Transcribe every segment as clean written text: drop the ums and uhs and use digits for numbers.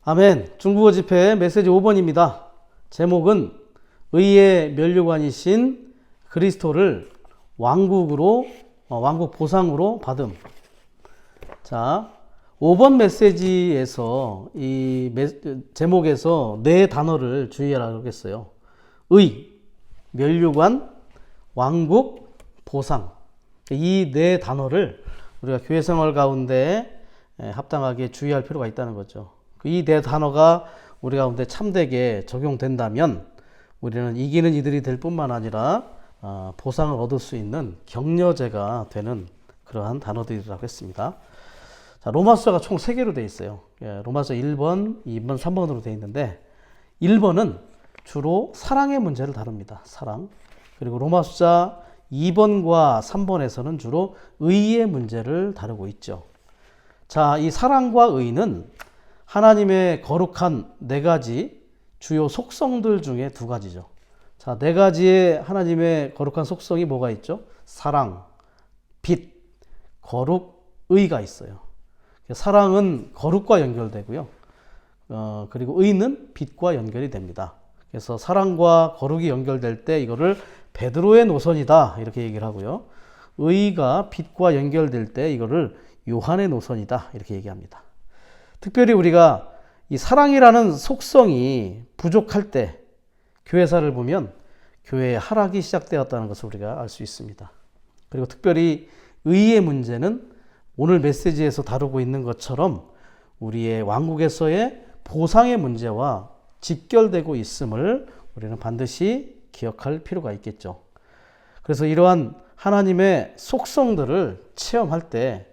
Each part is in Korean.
아멘. 중국어 집회 메시지 5번입니다. 제목은 의의 면류관이신 그리스도를 왕국 보상으로 받음. 자, 5번 메시지에서 제목에서 네 단어를 주의하라고 하겠어요. 의, 면류관, 왕국, 보상. 이 네 단어를 우리가 교회 생활 가운데 합당하게 주의할 필요가 있다는 거죠. 이 네 단어가 우리 가운데 참되게 적용된다면 우리는 이기는 이들이 될 뿐만 아니라 보상을 얻을 수 있는 격려제가 되는 그러한 단어들이라고 했습니다. 자, 로마서가 총 3개로 되어 있어요. 로마서 1번, 2번, 3번으로 되어 있는데 1번은 주로 사랑의 문제를 다룹니다. 사랑. 그리고 로마서 2번과 3번에서는 주로 의의 문제를 다루고 있죠. 자, 이 사랑과 의는 하나님의 거룩한 4가지 주요 속성들 중에 2가지죠. 자, 4가지의 하나님의 거룩한 속성이 뭐가 있죠? 사랑, 빛, 거룩, 의가 있어요. 사랑은 거룩과 연결되고요. 그리고 의는 빛과 연결이 됩니다. 그래서 사랑과 거룩이 연결될 때 이거를 베드로의 노선이다 이렇게 얘기를 하고요. 의가 빛과 연결될 때 이거를 요한의 노선이다 이렇게 얘기합니다. 특별히 우리가 이 사랑이라는 속성이 부족할 때 교회사를 보면 교회의 하락이 시작되었다는 것을 우리가 알 수 있습니다. 그리고 특별히 의의 문제는 오늘 메시지에서 다루고 있는 것처럼 우리의 왕국에서의 보상의 문제와 직결되고 있음을 우리는 반드시 기억할 필요가 있겠죠. 그래서 이러한 하나님의 속성들을 체험할 때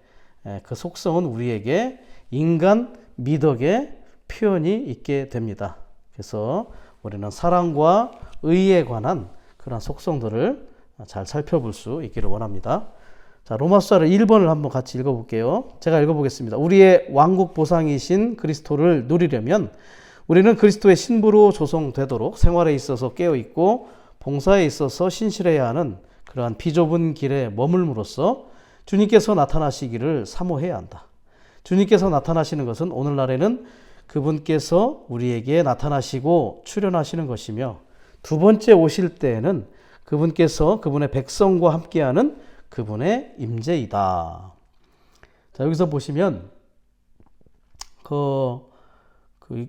그 속성은 우리에게 인간 미덕의 표현이 있게 됩니다. 그래서 우리는 사랑과 의에 관한 그런 속성들을 잘 살펴볼 수 있기를 원합니다. 자, 로마서를 1번을 한번 같이 읽어볼게요. 제가 읽어보겠습니다. 우리의 왕국 보상이신 그리스도를 누리려면 우리는 그리스도의 신부로 조성되도록 생활에 있어서 깨어있고 봉사에 있어서 신실해야 하는 그러한 비좁은 길에 머물므로써 주님께서 나타나시기를 사모해야 한다. 주님께서 나타나시는 것은 오늘날에는 그분께서 우리에게 나타나시고 출현하시는 것이며 두 번째 오실 때에는 그분께서 그분의 백성과 함께하는 그분의 임재이다. 자, 여기서 보시면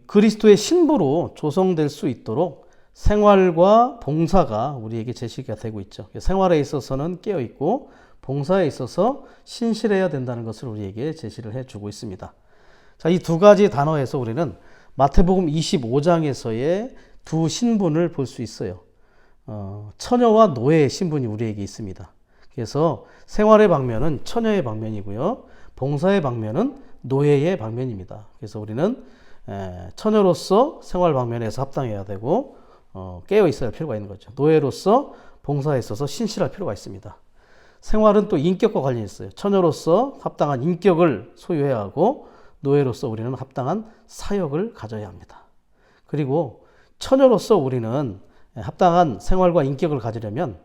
그리스도의 신부로 조성될 수 있도록 생활과 봉사가 우리에게 제시가 되고 있죠. 생활에 있어서는 깨어있고 봉사에 있어서 신실해야 된다는 것을 우리에게 제시를 해주고 있습니다. 자, 이 2가지 단어에서 우리는 마태복음 25장에서의 두 신분을 볼 수 있어요. 처녀와 노예의 신분이 우리에게 있습니다. 그래서 생활의 방면은 처녀의 방면이고요. 봉사의 방면은 노예의 방면입니다. 그래서 우리는 처녀로서 생활 방면에서 합당해야 되고 깨어 있어야 할 필요가 있는 거죠. 노예로서 봉사에 있어서 신실할 필요가 있습니다. 생활은 또 인격과 관련이 있어요. 처녀로서 합당한 인격을 소유해야 하고 노예로서 우리는 합당한 사역을 가져야 합니다. 그리고 처녀로서 우리는 합당한 생활과 인격을 가지려면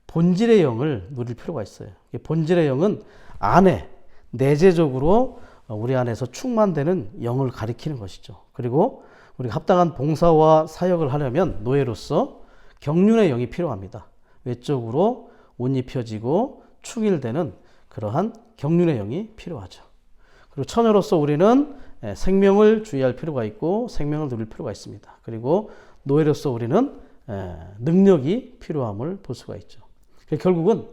본질의 영을 누릴 필요가 있어요. 본질의 영은 안에 내재적으로 우리 안에서 충만되는 영을 가리키는 것이죠. 그리고 우리가 합당한 봉사와 사역을 하려면 노예로서 경륜의 영이 필요합니다. 외적으로 옷 입혀지고 충일되는 그러한 경륜의 영이 필요하죠. 그리고 처녀로서 우리는 생명을 주의할 필요가 있고 생명을 누릴 필요가 있습니다. 그리고 노예로서 우리는 능력이 필요함을 볼 수가 있죠. 결국은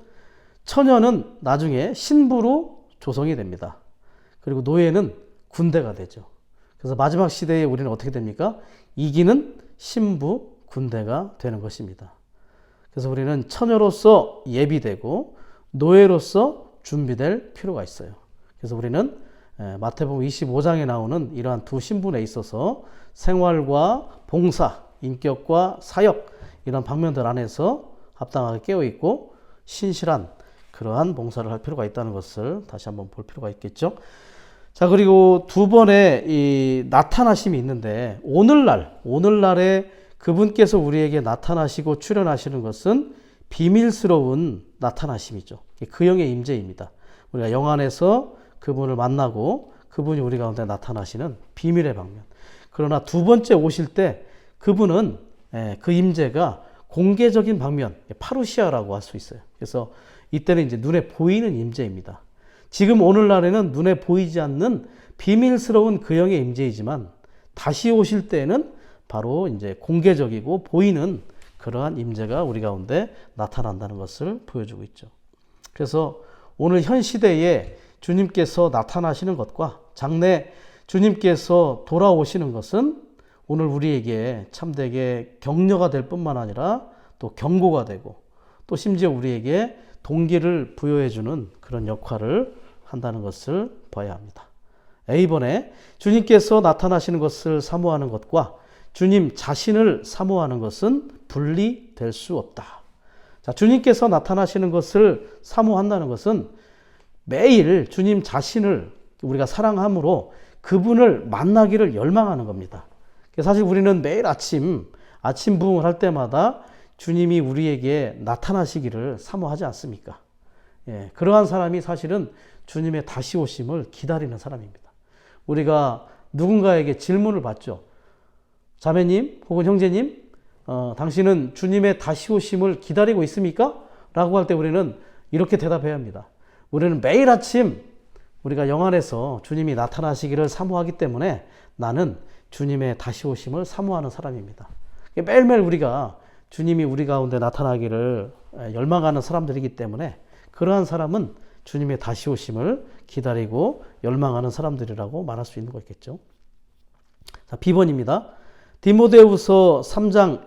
처녀는 나중에 신부로 조성이 됩니다. 그리고 노예는 군대가 되죠. 그래서 마지막 시대에 우리는 어떻게 됩니까? 이기는 신부 군대가 되는 것입니다. 그래서 우리는 처녀로서 예비되고 노예로서 준비될 필요가 있어요. 그래서 우리는 마태복음 25장에 나오는 이러한 두 신분에 있어서 생활과 봉사, 인격과 사역 이런 방면들 안에서 합당하게 깨어있고 신실한 그러한 봉사를 할 필요가 있다는 것을 다시 한번 볼 필요가 있겠죠. 자, 그리고 2번의 이 나타나심이 있는데 오늘날에 그분께서 우리에게 나타나시고 출현하시는 것은 비밀스러운 나타나심이죠. 그 영의 임재입니다. 우리가 영 안에서 그분을 만나고 그분이 우리 가운데 나타나시는 비밀의 방면. 그러나 두 번째 오실 때 그분은 그 임재가 공개적인 방면, 파루시아라고 할 수 있어요. 그래서 이때는 이제 눈에 보이는 임재입니다. 지금 오늘날에는 눈에 보이지 않는 비밀스러운 그 영의 임재이지만 다시 오실 때는 바로 이제 공개적이고 보이는 그러한 임재가 우리 가운데 나타난다는 것을 보여주고 있죠. 그래서 오늘 현 시대에 주님께서 나타나시는 것과 장래 주님께서 돌아오시는 것은 오늘 우리에게 참되게 격려가 될 뿐만 아니라 또 경고가 되고 또 심지어 우리에게 동기를 부여해 주는 그런 역할을 한다는 것을 봐야 합니다. A번에 주님께서 나타나시는 것을 사모하는 것과 주님 자신을 사모하는 것은 분리될 수 없다. 자, 주님께서 나타나시는 것을 사모한다는 것은 매일 주님 자신을 우리가 사랑함으로 그분을 만나기를 열망하는 겁니다. 사실 우리는 매일 아침 부흥을 할 때마다 주님이 우리에게 나타나시기를 사모하지 않습니까? 예, 그러한 사람이 사실은 주님의 다시 오심을 기다리는 사람입니다. 우리가 누군가에게 질문을 받죠. 자매님 혹은 형제님, 당신은 주님의 다시 오심을 기다리고 있습니까? 라고 할 때 우리는 이렇게 대답해야 합니다. 우리는 매일 아침 우리가 영안에서 주님이 나타나시기를 사모하기 때문에 나는 주님의 다시 오심을 사모하는 사람입니다. 매일매일 우리가 주님이 우리 가운데 나타나기를 열망하는 사람들이기 때문에 그러한 사람은 주님의 다시 오심을 기다리고 열망하는 사람들이라고 말할 수 있는 거겠죠. 자, B번입니다. 디모데후서 3장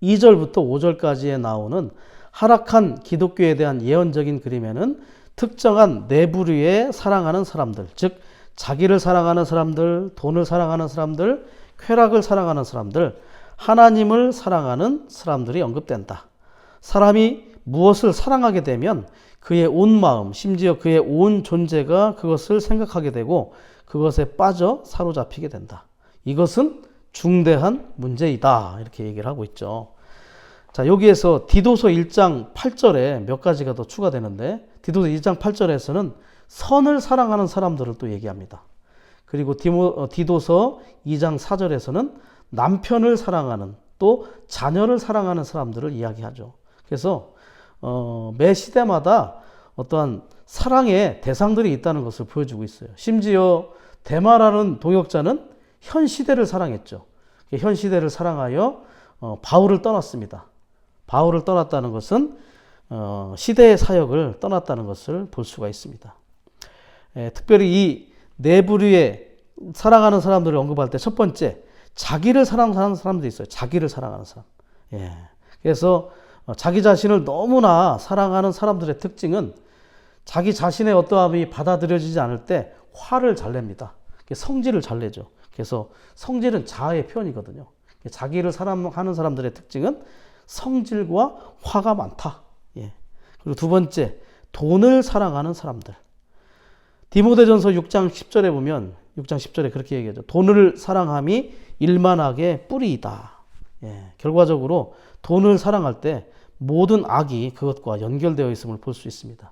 2절부터 5절까지에 나오는 하락한 기독교에 대한 예언적인 그림에는 특정한 네 부류의 사랑하는 사람들, 즉 자기를 사랑하는 사람들, 돈을 사랑하는 사람들, 쾌락을 사랑하는 사람들, 하나님을 사랑하는 사람들이 언급된다. 사람이 무엇을 사랑하게 되면 그의 온 마음, 심지어 그의 온 존재가 그것을 생각하게 되고 그것에 빠져 사로잡히게 된다. 이것은 중대한 문제이다. 이렇게 얘기를 하고 있죠. 자, 여기에서 디도서 1장 8절에 몇 가지가 더 추가되는데 디도서 1장 8절에서는 선을 사랑하는 사람들을 또 얘기합니다. 그리고 디도서 2장 4절에서는 남편을 사랑하는 또 자녀를 사랑하는 사람들을 이야기하죠. 그래서 매 시대마다 어떠한 사랑의 대상들이 있다는 것을 보여주고 있어요. 심지어 데마라는 동역자는 현 시대를 사랑했죠. 현 시대를 사랑하여 바울을 떠났습니다. 바울을 떠났다는 것은 시대의 사역을 떠났다는 것을 볼 수가 있습니다. 특별히 이 네 부류의 사랑하는 사람들을 언급할 때 첫 번째, 자기를 사랑하는 사람도 있어요. 자기를 사랑하는 사람. 예. 그래서 자기 자신을 너무나 사랑하는 사람들의 특징은 자기 자신의 어떠함이 받아들여지지 않을 때 화를 잘 냅니다. 성질을 잘 내죠. 그래서 성질은 자아의 표현이거든요. 자기를 사랑하는 사람들의 특징은 성질과 화가 많다. 예. 그리고 두 번째, 돈을 사랑하는 사람들. 디모데전서 6장 10절에 보면 6장 10절에 그렇게 얘기하죠. 돈을 사랑함이 일만하게 뿌리이다. 예. 결과적으로 돈을 사랑할 때 모든 악이 그것과 연결되어 있음을 볼 수 있습니다.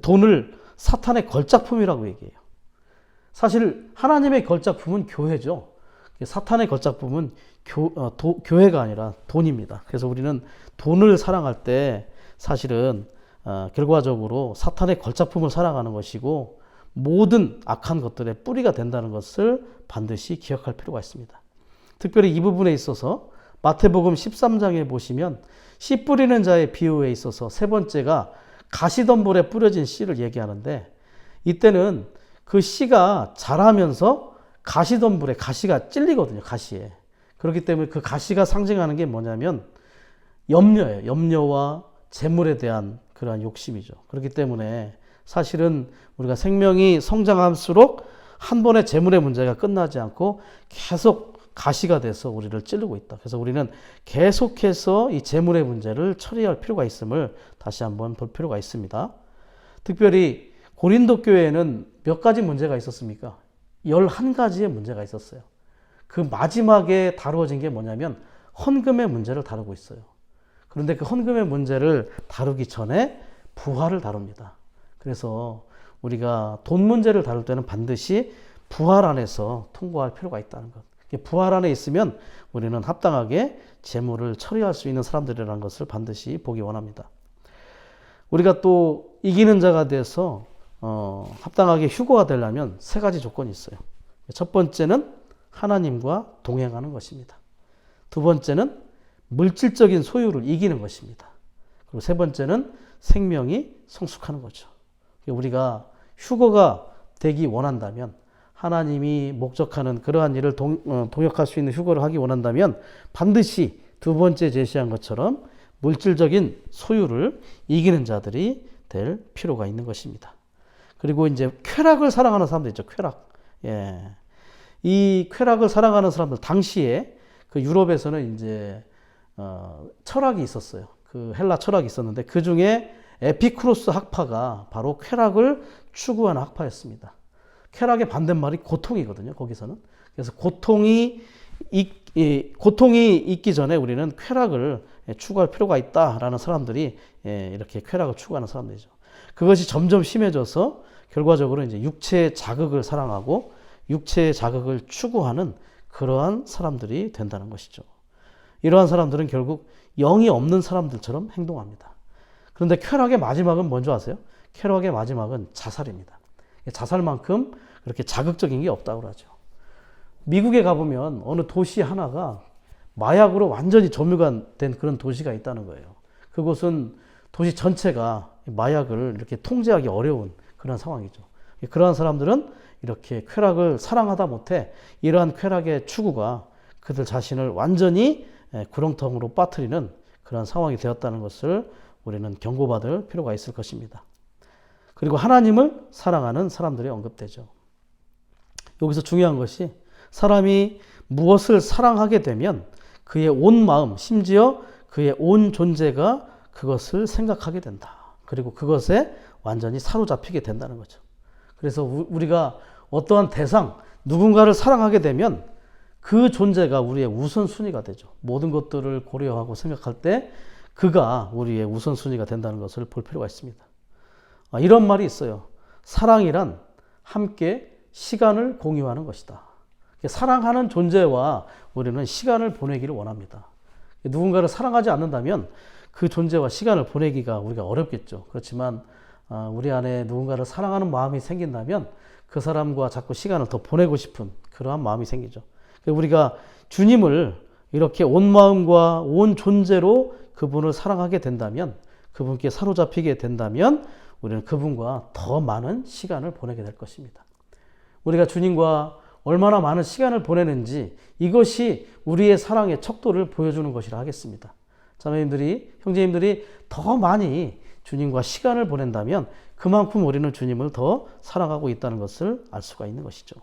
돈을 사탄의 걸작품이라고 얘기해요. 사실 하나님의 걸작품은 교회죠. 사탄의 걸작품은 교회가 아니라 돈입니다. 그래서 우리는 돈을 사랑할 때 사실은 결과적으로 사탄의 걸작품을 사랑하는 것이고 모든 악한 것들의 뿌리가 된다는 것을 반드시 기억할 필요가 있습니다. 특별히 이 부분에 있어서 마태복음 13장에 보시면 씨 뿌리는 자의 비유에 있어서 세 번째가 가시덤불에 뿌려진 씨를 얘기하는데 이때는 그 씨가 자라면서 가시덤불에 가시가 찔리거든요. 가시에. 그렇기 때문에 그 가시가 상징하는 게 뭐냐면 염려예요. 염려와 재물에 대한 그러한 욕심이죠. 그렇기 때문에 사실은 우리가 생명이 성장할수록 한 번의 재물의 문제가 끝나지 않고 계속 가시가 돼서 우리를 찌르고 있다. 그래서 우리는 계속해서 이 재물의 문제를 처리할 필요가 있음을 다시 한번 볼 필요가 있습니다. 특별히 고린도 교회에는 몇 가지 문제가 있었습니까? 11가지의 문제가 있었어요. 그 마지막에 다루어진 게 뭐냐면 헌금의 문제를 다루고 있어요. 그런데 그 헌금의 문제를 다루기 전에 부활을 다룹니다. 그래서 우리가 돈 문제를 다룰 때는 반드시 부활 안에서 통과할 필요가 있다는 것. 부활 안에 있으면 우리는 합당하게 재물을 처리할 수 있는 사람들이라는 것을 반드시 보기 원합니다. 우리가 또 이기는 자가 돼서 합당하게 휴거가 되려면 세 가지 조건이 있어요. 첫 번째는 하나님과 동행하는 것입니다. 두 번째는 물질적인 소유를 이기는 것입니다. 그리고 세 번째는 생명이 성숙하는 거죠. 우리가 휴거가 되기 원한다면, 하나님이 목적하는 그러한 일을 동역할 수 있는 휴거를 하기 원한다면 반드시 두 번째 제시한 것처럼 물질적인 소유를 이기는 자들이 될 필요가 있는 것입니다. 그리고 이제 쾌락을 사랑하는 사람들 있죠. 쾌락. 예. 이 쾌락을 사랑하는 사람들, 당시에 그 유럽에서는 이제 철학이 있었어요. 그 헬라 철학이 있었는데 그 중에 에피쿠로스 학파가 바로 쾌락을 추구하는 학파였습니다. 쾌락의 반대말이 고통이거든요. 거기서는. 그래서 고통이 있기 전에 우리는 쾌락을 추구할 필요가 있다라는 사람들이 이렇게 쾌락을 추구하는 사람들이죠. 그것이 점점 심해져서 결과적으로 이제 육체의 자극을 사랑하고 육체의 자극을 추구하는 그러한 사람들이 된다는 것이죠. 이러한 사람들은 결국 영이 없는 사람들처럼 행동합니다. 그런데 쾌락의 마지막은 뭔지 아세요? 쾌락의 마지막은 자살입니다. 자살만큼 그렇게 자극적인 게 없다고 그러죠. 미국에 가보면 어느 도시 하나가 마약으로 완전히 점유된 그런 도시가 있다는 거예요. 그곳은 도시 전체가 마약을 이렇게 통제하기 어려운 그런 상황이죠. 그러한 사람들은 이렇게 쾌락을 사랑하다 못해 이러한 쾌락의 추구가 그들 자신을 완전히 구렁텅으로 빠뜨리는 그런 상황이 되었다는 것을 우리는 경고받을 필요가 있을 것입니다. 그리고 하나님을 사랑하는 사람들이 언급되죠. 여기서 중요한 것이 사람이 무엇을 사랑하게 되면 그의 온 마음, 심지어 그의 온 존재가 그것을 생각하게 된다. 그리고 그것에 완전히 사로잡히게 된다는 거죠. 그래서 우리가 어떠한 대상, 누군가를 사랑하게 되면 그 존재가 우리의 우선순위가 되죠. 모든 것들을 고려하고 생각할 때 그가 우리의 우선순위가 된다는 것을 볼 필요가 있습니다. 이런 말이 있어요. 사랑이란 함께 시간을 공유하는 것이다. 사랑하는 존재와 우리는 시간을 보내기를 원합니다. 누군가를 사랑하지 않는다면 그 존재와 시간을 보내기가 우리가 어렵겠죠. 그렇지만 우리 안에 누군가를 사랑하는 마음이 생긴다면 그 사람과 자꾸 시간을 더 보내고 싶은 그러한 마음이 생기죠. 우리가 주님을 이렇게 온 마음과 온 존재로 그분을 사랑하게 된다면, 그분께 사로잡히게 된다면 우리는 그분과 더 많은 시간을 보내게 될 것입니다. 우리가 주님과 얼마나 많은 시간을 보내는지 이것이 우리의 사랑의 척도를 보여주는 것이라 하겠습니다. 자매님들이, 형제님들이 더 많이 주님과 시간을 보낸다면 그만큼 우리는 주님을 더 사랑하고 있다는 것을 알 수가 있는 것이죠.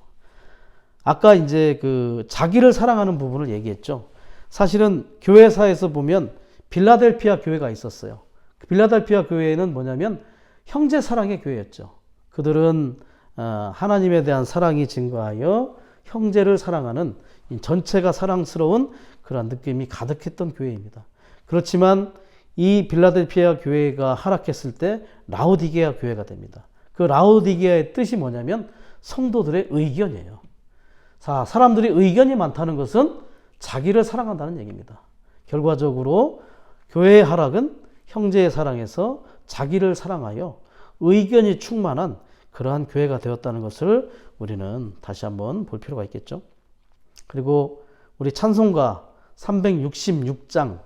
아까 이제 그 자기를 사랑하는 부분을 얘기했죠. 사실은 교회사에서 보면 빌라델피아 교회가 있었어요. 빌라델피아 교회는 뭐냐면 형제 사랑의 교회였죠. 그들은 하나님에 대한 사랑이 증거하여 형제를 사랑하는 전체가 사랑스러운 그런 느낌이 가득했던 교회입니다. 그렇지만 이 빌라델피아 교회가 하락했을 때 라오디게아 교회가 됩니다. 그 라오디게아의 뜻이 뭐냐면 성도들의 의견이에요. 자, 사람들이 의견이 많다는 것은 자기를 사랑한다는 얘기입니다. 결과적으로 교회의 하락은 형제의 사랑에서 자기를 사랑하여 의견이 충만한 그러한 교회가 되었다는 것을 우리는 다시 한번 볼 필요가 있겠죠. 그리고 우리 찬송가 366장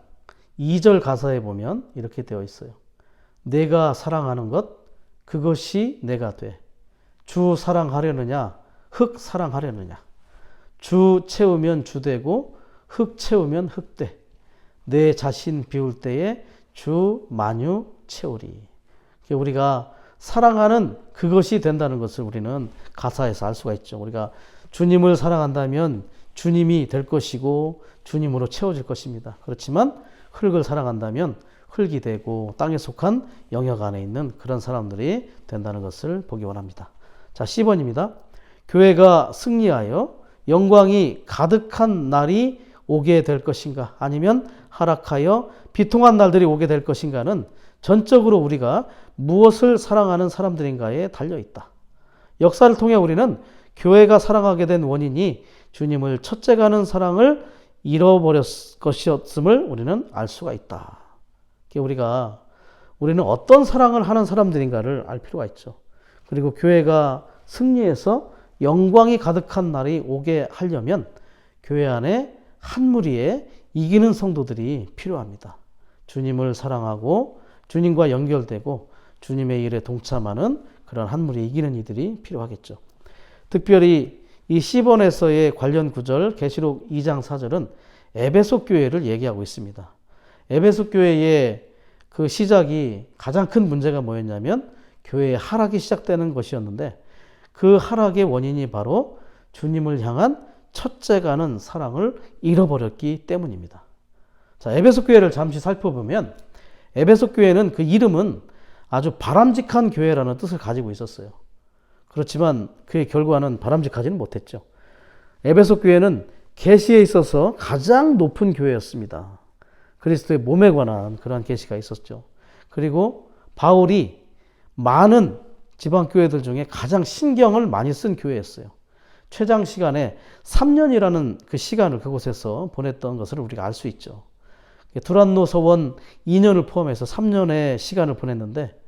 2절 가사에 보면 이렇게 되어 있어요. 내가 사랑하는 것 그것이 내가 돼. 주 사랑하려느냐 흙 사랑하려느냐. 주 채우면 주 되고 흙 채우면 흙 돼. 내 자신 비울 때에 주 만유 채우리. 우리가 사랑하는 그것이 된다는 것을 우리는 가사에서 알 수가 있죠. 우리가 주님을 사랑한다면 주님이 될 것이고 주님으로 채워질 것입니다. 그렇지만 흙을 사랑한다면 흙이 되고 땅에 속한 영역 안에 있는 그런 사람들이 된다는 것을 보기 원합니다. 자, 10번입니다. 교회가 승리하여 영광이 가득한 날이 오게 될 것인가, 아니면 하락하여 비통한 날들이 오게 될 것인가는 전적으로 우리가 무엇을 사랑하는 사람들인가에 달려있다. 역사를 통해 우리는 교회가 사랑하게 된 원인이 주님을 첫째가는 사랑을 잃어버렸 것이었음을 우리는 알 수가 있다. 우리는 어떤 사랑을 하는 사람들인가를 알 필요가 있죠. 그리고 교회가 승리해서 영광이 가득한 날이 오게 하려면 교회 안에 한 무리의 이기는 성도들이 필요합니다. 주님을 사랑하고 주님과 연결되고 주님의 일에 동참하는 그런 한 무리의 이기는 이들이 필요하겠죠. 특별히 이 시본에서의 관련 구절 계시록 2장 4절은 에베소 교회를 얘기하고 있습니다. 에베소 교회의 그 시작이 가장 큰 문제가 뭐였냐면 교회의 하락이 시작되는 것이었는데 그 하락의 원인이 바로 주님을 향한 첫째가는 사랑을 잃어버렸기 때문입니다. 자, 에베소 교회를 잠시 살펴보면 에베소 교회는 그 이름은 아주 바람직한 교회라는 뜻을 가지고 있었어요. 그렇지만 그의 결과는 바람직하지는 못했죠. 에베소 교회는 계시에 있어서 가장 높은 교회였습니다. 그리스도의 몸에 관한 그러한 계시가 있었죠. 그리고 바울이 많은 지방교회들 중에 가장 신경을 많이 쓴 교회였어요. 최장 시간에 3년이라는 그 시간을 그곳에서 보냈던 것을 우리가 알 수 있죠. 두란노 서원 2년을 포함해서 3년의 시간을 보냈는데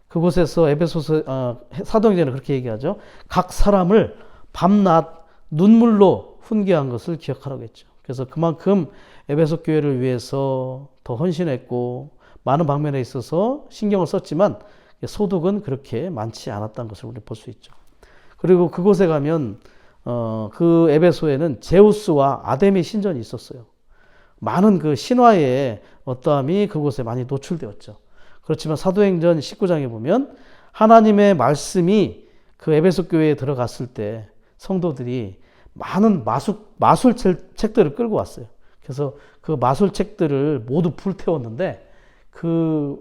그곳에서 에베소서 사도행전은 그렇게 얘기하죠. 각 사람을 밤낮 눈물로 훈계한 것을 기억하라고 했죠. 그래서 그만큼 에베소 교회를 위해서 더 헌신했고 많은 방면에 있어서 신경을 썼지만 소득은 그렇게 많지 않았다는 것을 우리 볼 수 있죠. 그리고 그곳에 가면 그 에베소에는 제우스와 아데미 신전이 있었어요. 많은 그 신화의 어떠함이 그곳에 많이 노출되었죠. 그렇지만 사도행전 19장에 보면 하나님의 말씀이 그 에베소 교회에 들어갔을 때 성도들이 많은 마술책들을 끌고 왔어요. 그래서 그 마술책들을 모두 불태웠는데 그걸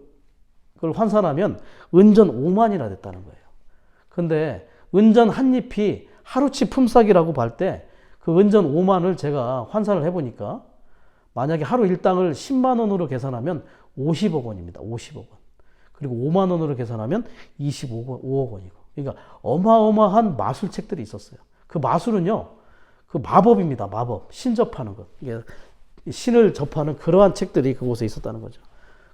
환산하면 은전 5만이나 됐다는 거예요. 근데 은전 한 잎이 하루치 품삯이라고 할 때 그 은전 5만을 제가 환산을 해보니까 만약에 하루 일당을 10만 원으로 계산하면 50억 원입니다. 50억 원. 그리고 5만 원으로 계산하면 25억 원이고. 그러니까 어마어마한 마술책들이 있었어요. 그 마술은요, 그 마법입니다. 마법. 신 접하는 것. 이게 신을 접하는 그러한 책들이 그곳에 있었다는 거죠.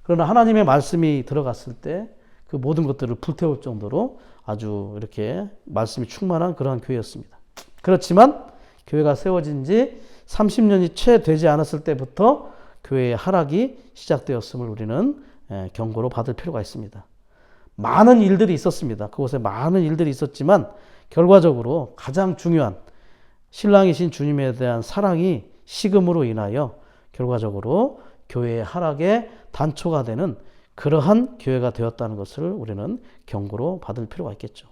그러나 하나님의 말씀이 들어갔을 때 그 모든 것들을 불태울 정도로 아주 이렇게 말씀이 충만한 그러한 교회였습니다. 그렇지만 교회가 세워진 지 30년이 채 되지 않았을 때부터 교회의 하락이 시작되었음을 우리는 경고로 받을 필요가 있습니다. 많은 일들이 있었습니다. 그곳에 많은 일들이 있었지만 결과적으로 가장 중요한 신랑이신 주님에 대한 사랑이 식음으로 인하여 결과적으로 교회의 하락의 단초가 되는 그러한 교회가 되었다는 것을 우리는 경고로 받을 필요가 있겠죠.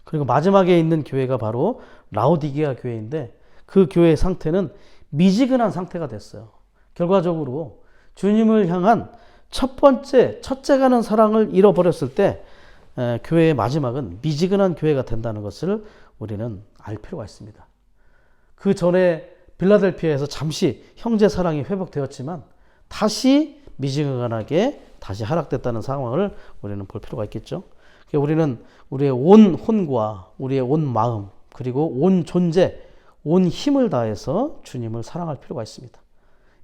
그리고 마지막에 있는 교회가 바로 라오디게아 교회인데 그 교회의 상태는 미지근한 상태가 됐어요. 결과적으로 주님을 향한 첫째가는 사랑을 잃어버렸을 때 교회의 마지막은 미지근한 교회가 된다는 것을 우리는 알 필요가 있습니다. 그 전에 빌라델피아에서 잠시 형제 사랑이 회복되었지만 다시 미지근하게 다시 하락됐다는 상황을 우리는 볼 필요가 있겠죠. 우리는 우리의 온 혼과 우리의 온 마음 그리고 온 존재, 온 힘을 다해서 주님을 사랑할 필요가 있습니다.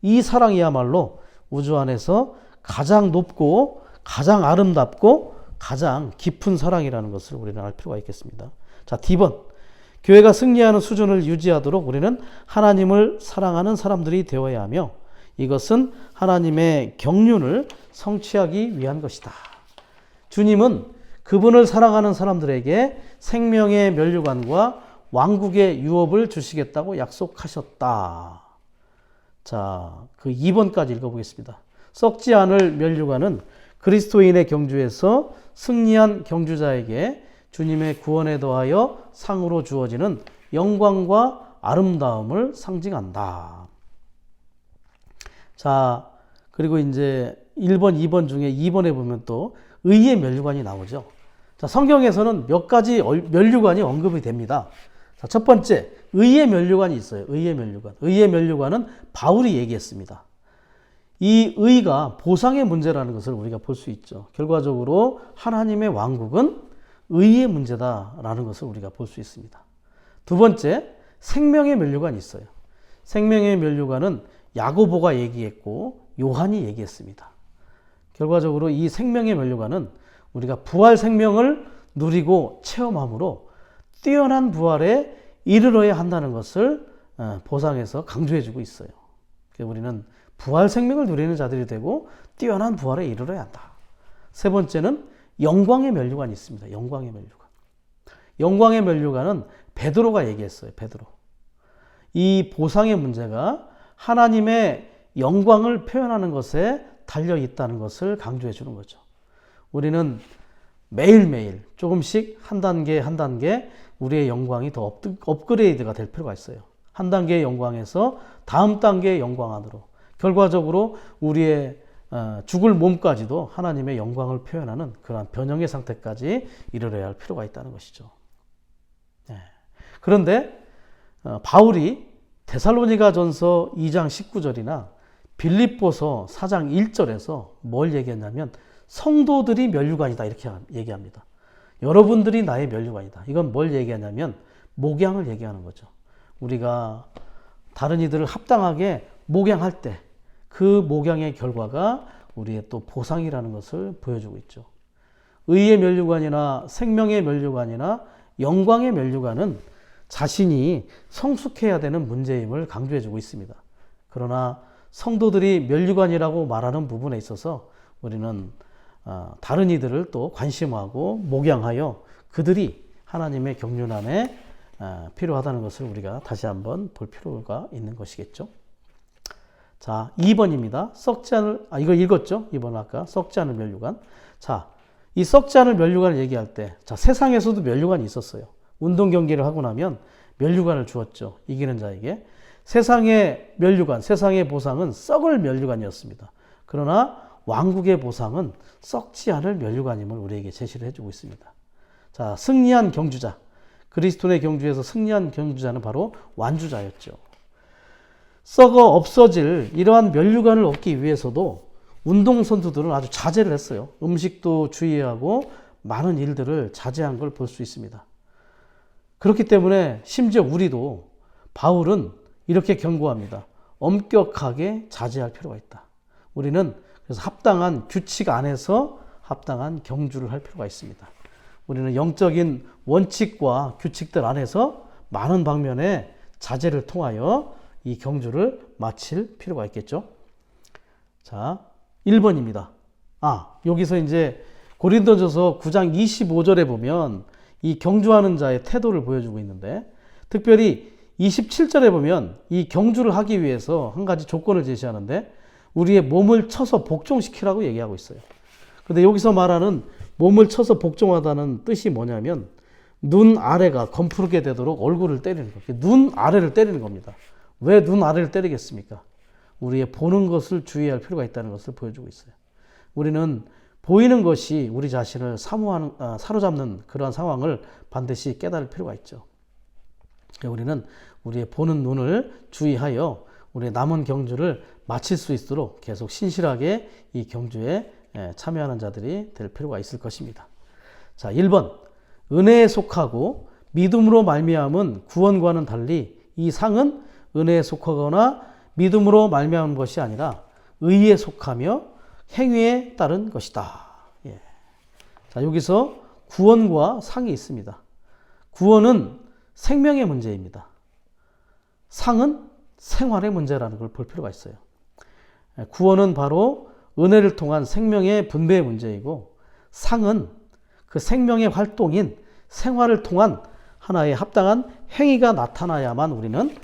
이 사랑이야말로 우주 안에서 가장 높고 가장 아름답고 가장 깊은 사랑이라는 것을 우리는 알 필요가 있겠습니다. 자, D번. 교회가 승리하는 수준을 유지하도록 우리는 하나님을 사랑하는 사람들이 되어야 하며 이것은 하나님의 경륜을 성취하기 위한 것이다. 주님은 그분을 사랑하는 사람들에게 생명의 면류관과 왕국의 유업을 주시겠다고 약속하셨다. 자, 그 2번까지 읽어보겠습니다. 썩지 않을 면류관은 그리스도인의 경주에서 승리한 경주자에게 주님의 구원에 더하여 상으로 주어지는 영광과 아름다움을 상징한다. 자, 그리고 이제 1번, 2번 중에 2번에 보면 또 의의 면류관이 나오죠. 자, 성경에서는 몇 가지 면류관이 언급이 됩니다. 자, 첫 번째, 의의 면류관이 있어요. 의의 면류관. 의의 면류관은 바울이 얘기했습니다. 이 의가 보상의 문제라는 것을 우리가 볼 수 있죠. 결과적으로 하나님의 왕국은 의의 문제다라는 것을 우리가 볼 수 있습니다. 두 번째, 생명의 면류관이 있어요. 생명의 면류관은 야고보가 얘기했고 요한이 얘기했습니다. 결과적으로 이 생명의 면류관은 우리가 부활 생명을 누리고 체험함으로 뛰어난 부활에 이르러야 한다는 것을 보상에서 강조해주고 있어요. 우리는 부활 생명을 누리는 자들이 되고 뛰어난 부활에 이르러야 한다. 세 번째는 영광의 면류관이 있습니다. 영광의 면류관. 영광의 면류관은 베드로가 얘기했어요. 베드로. 이 보상의 문제가 하나님의 영광을 표현하는 것에 달려 있다는 것을 강조해 주는 거죠. 우리는 매일매일 조금씩 한 단계 한 단계 우리의 영광이 더 업그레이드가 될 필요가 있어요. 한 단계의 영광에서 다음 단계의 영광 안으로 결과적으로 우리의 죽을 몸까지도 하나님의 영광을 표현하는 그러한 변형의 상태까지 이르러야 할 필요가 있다는 것이죠. 그런데 바울이 데살로니가전서 2장 19절이나 빌립보서 4장 1절에서 뭘 얘기했냐면 성도들이 면류관이다 이렇게 얘기합니다. 여러분들이 나의 면류관이다. 이건 뭘 얘기하냐면 목양을 얘기하는 거죠. 우리가 다른 이들을 합당하게 목양할 때 그 목양의 결과가 우리의 또 보상이라는 것을 보여주고 있죠. 의의 면류관이나 생명의 면류관이나 영광의 면류관은 자신이 성숙해야 되는 문제임을 강조해주고 있습니다. 그러나 성도들이 면류관이라고 말하는 부분에 있어서 우리는 다른 이들을 또 관심하고 목양하여 그들이 하나님의 경륜안에 필요하다는 것을 우리가 다시 한번 볼 필요가 있는 것이겠죠. 자, 2번입니다. 썩지 않을, 이거 읽었죠? 2번 아까 썩지 않을 면류관. 자, 이 썩지 않을 면류관을 얘기할 때, 자, 세상에서도 면류관이 있었어요. 운동 경기를 하고 나면 면류관을 주었죠. 이기는 자에게. 세상의 면류관, 세상의 보상은 썩을 면류관이었습니다. 그러나 왕국의 보상은 썩지 않을 면류관임을 우리에게 제시를 해주고 있습니다. 자, 승리한 경주자. 그리스도의 경주에서 승리한 경주자는 바로 완주자였죠. 썩어 없어질 이러한 면류관을 얻기 위해서도 운동선수들은 아주 자제를 했어요. 음식도 주의하고 많은 일들을 자제한 걸 볼 수 있습니다. 그렇기 때문에 심지어 우리도 바울은 이렇게 경고합니다. 엄격하게 자제할 필요가 있다. 우리는 그래서 합당한 규칙 안에서 합당한 경주를 할 필요가 있습니다. 우리는 영적인 원칙과 규칙들 안에서 많은 방면의 자제를 통하여 이 경주를 마칠 필요가 있겠죠. 자, 1번입니다. 여기서 이제 고린도전서 9장 25절에 보면 이 경주하는 자의 태도를 보여주고 있는데 특별히 27절에 보면 이 경주를 하기 위해서 한 가지 조건을 제시하는데 우리의 몸을 쳐서 복종시키라고 얘기하고 있어요. 근데 여기서 말하는 몸을 쳐서 복종하다는 뜻이 뭐냐면 눈 아래가 검푸르게 되도록 얼굴을 때리는 거예요. 눈 아래를 때리는 겁니다. 왜 눈 아래를 때리겠습니까? 우리의 보는 것을 주의할 필요가 있다는 것을 보여주고 있어요. 우리는 보이는 것이 우리 자신을 사로잡는 그러한 상황을 반드시 깨달을 필요가 있죠. 우리는 우리의 보는 눈을 주의하여 우리의 남은 경주를 마칠 수 있도록 계속 신실하게 이 경주에 참여하는 자들이 될 필요가 있을 것입니다. 자, 1번. 은혜에 속하고 믿음으로 말미암은 구원과는 달리 이 상은 은혜에 속하거나 믿음으로 말미암은 것이 아니라 의에 속하며 행위에 따른 것이다. 자, 여기서 구원과 상이 있습니다. 구원은 생명의 문제입니다. 상은 생활의 문제라는 걸 볼 필요가 있어요. 구원은 바로 은혜를 통한 생명의 분배의 문제이고 상은 그 생명의 활동인 생활을 통한 하나의 합당한 행위가 나타나야만 우리는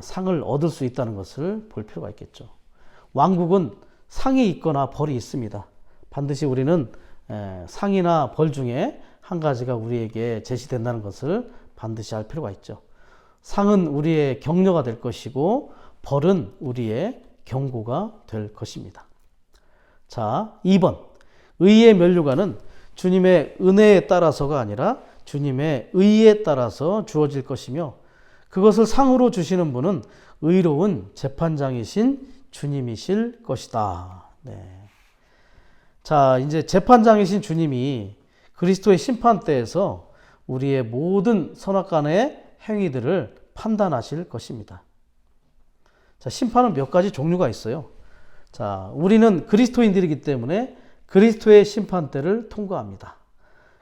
상을 얻을 수 있다는 것을 볼 필요가 있겠죠. 왕국은 상이 있거나 벌이 있습니다. 반드시 우리는 상이나 벌 중에 한 가지가 우리에게 제시된다는 것을 반드시 알 필요가 있죠. 상은 우리의 격려가 될 것이고 벌은 우리의 경고가 될 것입니다. 자, 2번. 의의 면류관은 주님의 은혜에 따라서가 아니라 주님의 의에 따라서 주어질 것이며 그것을 상으로 주시는 분은 의로운 재판장이신 주님이실 것이다. 자, 이제 재판장이신 주님이 그리스도의 심판대에서 우리의 모든 선악간의 행위들을 판단하실 것입니다. 자, 심판은 몇 가지 종류가 있어요. 자, 우리는 그리스도인들이기 때문에 그리스도의 심판대를 통과합니다.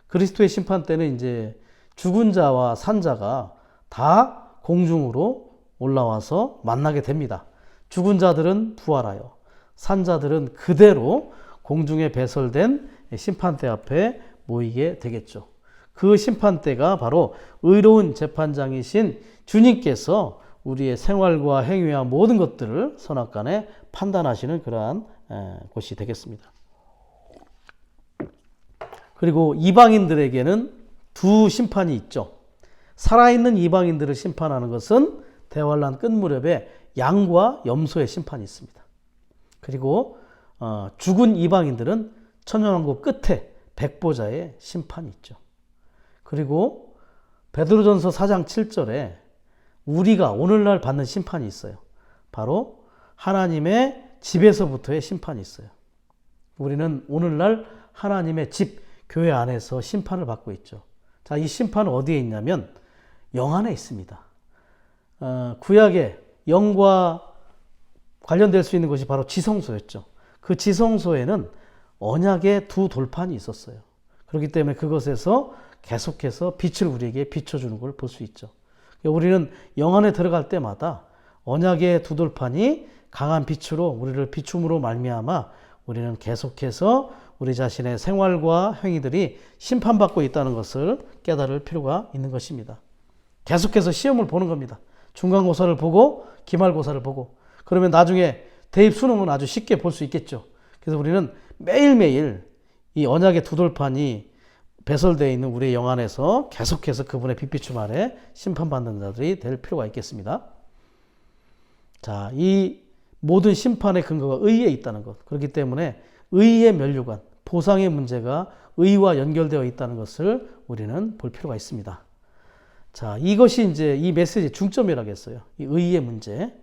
그리스도의 심판대는 이제 죽은 자와 산 자가 다 공중으로 올라와서 만나게 됩니다. 죽은 자들은 부활하여, 산 자들은 그대로 공중에 배설된 심판대 앞에 모이게 되겠죠. 그 심판대가 바로 의로운 재판장이신 주님께서 우리의 생활과 행위와 모든 것들을 선악간에 판단하시는 그러한 곳이 되겠습니다. 그리고 이방인들에게는 두 심판이 있죠. 살아있는 이방인들을 심판하는 것은 대환란 끝 무렵에 양과 염소의 심판이 있습니다. 그리고 죽은 이방인들은 천년왕국 끝에 백보자의 심판이 있죠. 그리고 베드로전서 4장 7절에 우리가 오늘날 받는 심판이 있어요. 바로 하나님의 집에서부터의 심판이 있어요. 우리는 오늘날 하나님의 집, 교회 안에서 심판을 받고 있죠. 자, 이 심판은 어디에 있냐면 영 안에 있습니다. 구약의 영과 관련될 수 있는 것이 바로 지성소였죠. 그 지성소에는 언약의 두 돌판이 있었어요. 그렇기 때문에 그것에서 계속해서 빛을 우리에게 비춰주는 걸 볼 수 있죠. 우리는 영 안에 들어갈 때마다 언약의 두 돌판이 강한 빛으로 우리를 비춤으로 말미암아 우리는 계속해서 우리 자신의 생활과 행위들이 심판받고 있다는 것을 깨달을 필요가 있는 것입니다. 계속해서 시험을 보는 겁니다. 중간고사를 보고 기말고사를 보고 그러면 나중에 대입 수능은 아주 쉽게 볼 수 있겠죠. 그래서 우리는 매일매일 이 언약의 두 돌판이 배설되어 있는 우리의 영 안에서 계속해서 그분의 빛비춤 아래 심판받는 자들이 될 필요가 있겠습니다. 자, 이 모든 심판의 근거가 의에 있다는 것. 그렇기 때문에 의의 면류관, 보상의 문제가 의와 연결되어 있다는 것을 우리는 볼 필요가 있습니다. 자, 이것이 이제 이 메시지의 중점이라겠어요. 이 의의 문제,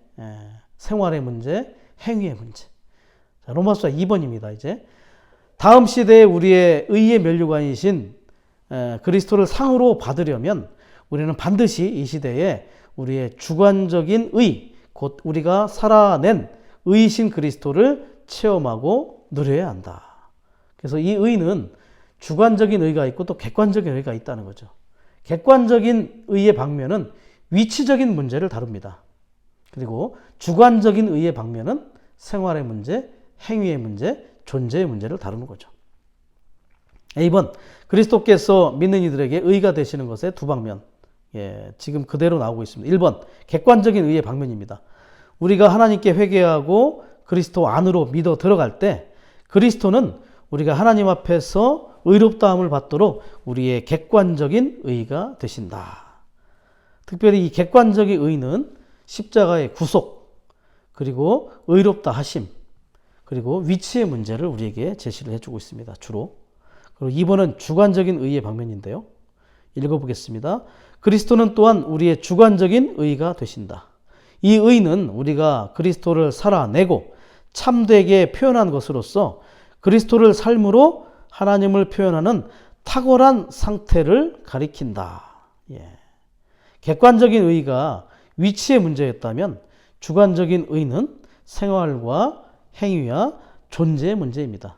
생활의 문제, 행위의 문제. 자, 로마서 2번입니다. 이제 다음 시대에 우리의 의의 면류관이신 그리스도를 상으로 받으려면 우리는 반드시 이 시대에 우리의 주관적인 의, 곧 우리가 살아낸 의이신 그리스도를 체험하고 누려야 한다. 그래서 이 의는 주관적인 의가 있고 또 객관적인 의가 있다는 거죠. 객관적인 의의 방면은 위치적인 문제를 다룹니다. 그리고 주관적인 의의 방면은 생활의 문제, 행위의 문제, 존재의 문제를 다루는 거죠. A번, 그리스도께서 믿는 이들에게 의가 되시는 것의 두 방면. 지금 그대로 나오고 있습니다. 1번, 객관적인 의의 방면입니다. 우리가 하나님께 회개하고 그리스도 안으로 믿어 들어갈 때 그리스도는 우리가 하나님 앞에서 의롭다함을 받도록 우리의 객관적인 의가 되신다. 특별히 이 객관적인 의는 십자가의 구속, 그리고 의롭다 하심, 그리고 위치의 문제를 우리에게 제시를 해주고 있습니다. 주로. 그리고 2번은 주관적인 의의 방면인데요. 읽어보겠습니다. 그리스도는 또한 우리의 주관적인 의가 되신다. 이 의는 우리가 그리스도를 살아내고 참되게 표현한 것으로서 그리스도를 삶으로 하나님을 표현하는 탁월한 상태를 가리킨다. 객관적인 의가 위치의 문제였다면 주관적인 의는 생활과 행위와 존재의 문제입니다.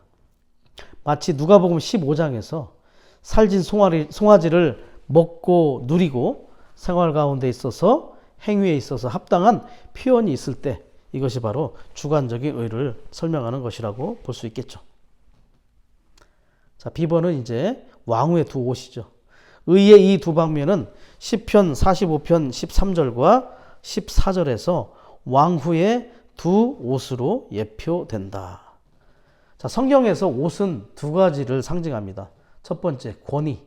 마치 누가복음 15장에서 살진 송아지를 먹고 누리고 생활 가운데 있어서 행위에 있어서 합당한 표현이 있을 때 이것이 바로 주관적인 의를 설명하는 것이라고 볼 수 있겠죠. 자, B번은 이제 왕후의 두 옷이죠. 의의 이 두 방면은 시편 45편 13절과 14절에서 왕후의 두 옷으로 예표된다. 자, 성경에서 옷은 두 가지를 상징합니다. 첫 번째, 권위.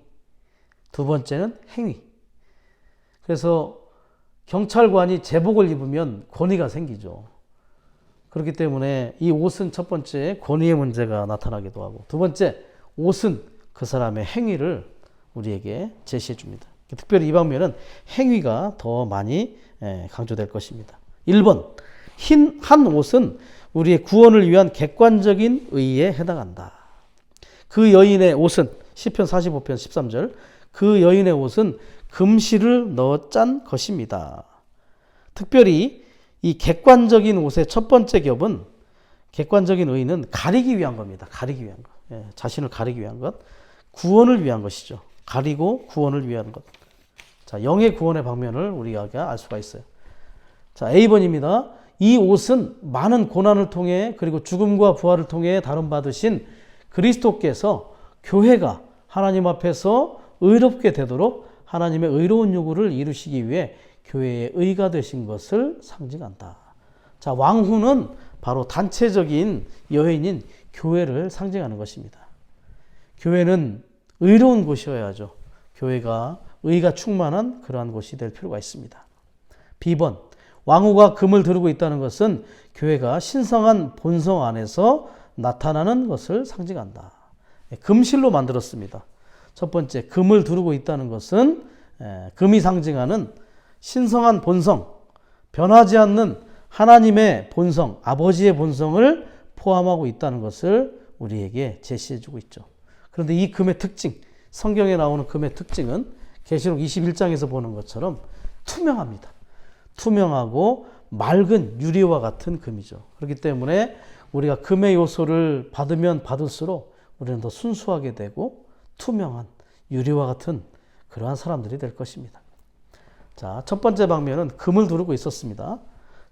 두 번째는 행위. 그래서 경찰관이 제복을 입으면 권위가 생기죠. 그렇기 때문에 이 옷은 첫 번째 권위의 문제가 나타나기도 하고, 두 번째 옷은 그 사람의 행위를 우리에게 제시해 줍니다. 특별히 이 방면은 행위가 더 많이 강조될 것입니다. 1번, 한 옷은 우리의 구원을 위한 객관적인 의의에 해당한다. 그 여인의 옷은 시편 45편 13절, 그 여인의 옷은 금실을 넣어 짠 것입니다. 특별히 이 객관적인 옷의 첫 번째 겹은 객관적인 의는 가리기 위한 겁니다. 가리기 위한 것. 예, 자신을 가리기 위한 것. 구원을 위한 것이죠. 가리고 구원을 위한 것. 자, 영의 구원의 방면을 우리가 알 수가 있어요. 자, A번입니다. 이 옷은 많은 고난을 통해 그리고 죽음과 부활을 통해 다름받으신 그리스도께서 교회가 하나님 앞에서 의롭게 되도록 하나님의 의로운 요구를 이루시기 위해 교회의 의가 되신 것을 상징한다. 자, 왕후는 바로 단체적인 여인인 교회를 상징하는 것입니다. 교회는 의로운 곳이어야죠. 교회가 의가 충만한 그러한 곳이 될 필요가 있습니다. B번, 왕후가 금을 두르고 있다는 것은 교회가 신성한 본성 안에서 나타나는 것을 상징한다. 금실로 만들었습니다. 첫 번째, 금을 두르고 있다는 것은 금이 상징하는 신성한 본성, 변하지 않는 하나님의 본성, 아버지의 본성을 포함하고 있다는 것을 우리에게 제시해주고 있죠. 그런데 이 금의 특징, 성경에 나오는 금의 특징은 계시록 21장에서 보는 것처럼 투명합니다. 투명하고 맑은 유리와 같은 금이죠. 그렇기 때문에 우리가 금의 요소를 받으면 받을수록 우리는 더 순수하게 되고 투명한 유리와 같은 그러한 사람들이 될 것입니다. 자, 첫 번째 방면은 금을 두르고 있었습니다.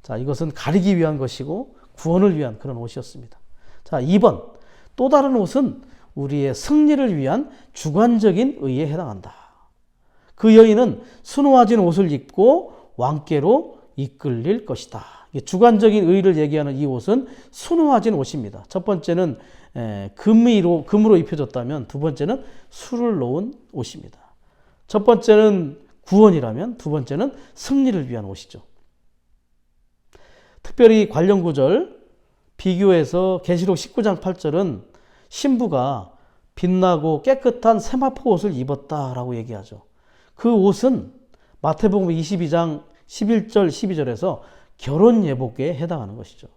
자, 이것은 가리기 위한 것이고 구원을 위한 그런 옷이었습니다. 자, 2번, 또 다른 옷은 우리의 승리를 위한 주관적인 의에 해당한다. 그 여인은 수놓아진 옷을 입고 왕께로 이끌릴 것이다. 주관적인 의를 얘기하는 이 옷은 수놓아진 옷입니다. 첫 번째는 금으로 입혀졌다면 두 번째는 수를 놓은 옷입니다. 첫 번째는 구원이라면 두 번째는 승리를 위한 옷이죠. 특별히 관련 구절 비교해서 계시록 19장 8절은 신부가 빛나고 깨끗한 세마포 옷을 입었다라고 얘기하죠. 그 옷은 마태복음 22장 11절 12절에서 결혼 예복에 해당하는 것이죠.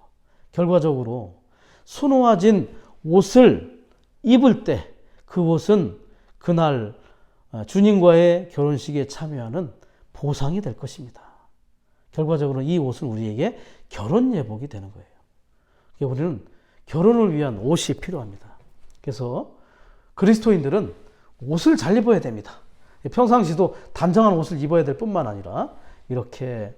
결과적으로 수놓아진 옷을 입을 때 그 옷은 그날 주님과의 결혼식에 참여하는 보상이 될 것입니다. 결과적으로 이 옷은 우리에게 결혼 예복이 되는 거예요. 우리는 결혼을 위한 옷이 필요합니다. 그래서 그리스도인들은 옷을 잘 입어야 됩니다. 평상시도 단정한 옷을 입어야 될 뿐만 아니라 이렇게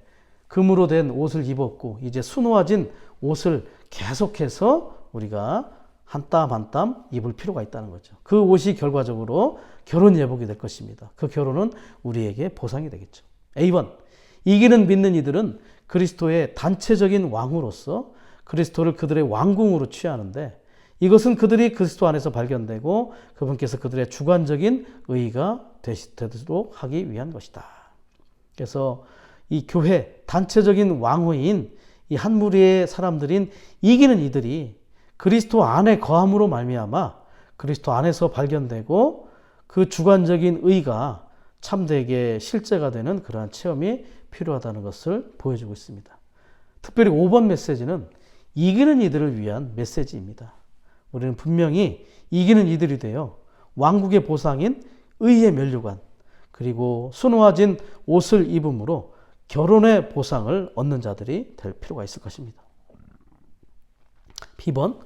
금으로 된 옷을 입었고 이제 수놓아진 옷을 계속해서 우리가 한 땀 한 땀 입을 필요가 있다는 거죠. 그 옷이 결과적으로 결혼 예복이 될 것입니다. 그 결혼은 우리에게 보상이 되겠죠. A번, 이기는 믿는 이들은 그리스도의 단체적인 왕으로서 그리스도를 그들의 왕궁으로 취하는데 이것은 그들이 그리스도 안에서 발견되고 그분께서 그들의 주관적인 의가 되도록 하기 위한 것이다. 그래서 이 교회 단체적인 왕후인 이 한 무리의 사람들인 이기는 이들이 그리스도 안에 거함으로 말미암아 그리스도 안에서 발견되고 그 주관적인 의가 참되게 실제가 되는 그러한 체험이 필요하다는 것을 보여주고 있습니다. 특별히 5번 메시지는 이기는 이들을 위한 메시지입니다. 우리는 분명히 이기는 이들이 되어 왕국의 보상인 의의 면류관 그리고 수놓아진 옷을 입음으로 결혼의 보상을 얻는 자들이 될 필요가 있을 것입니다. B번,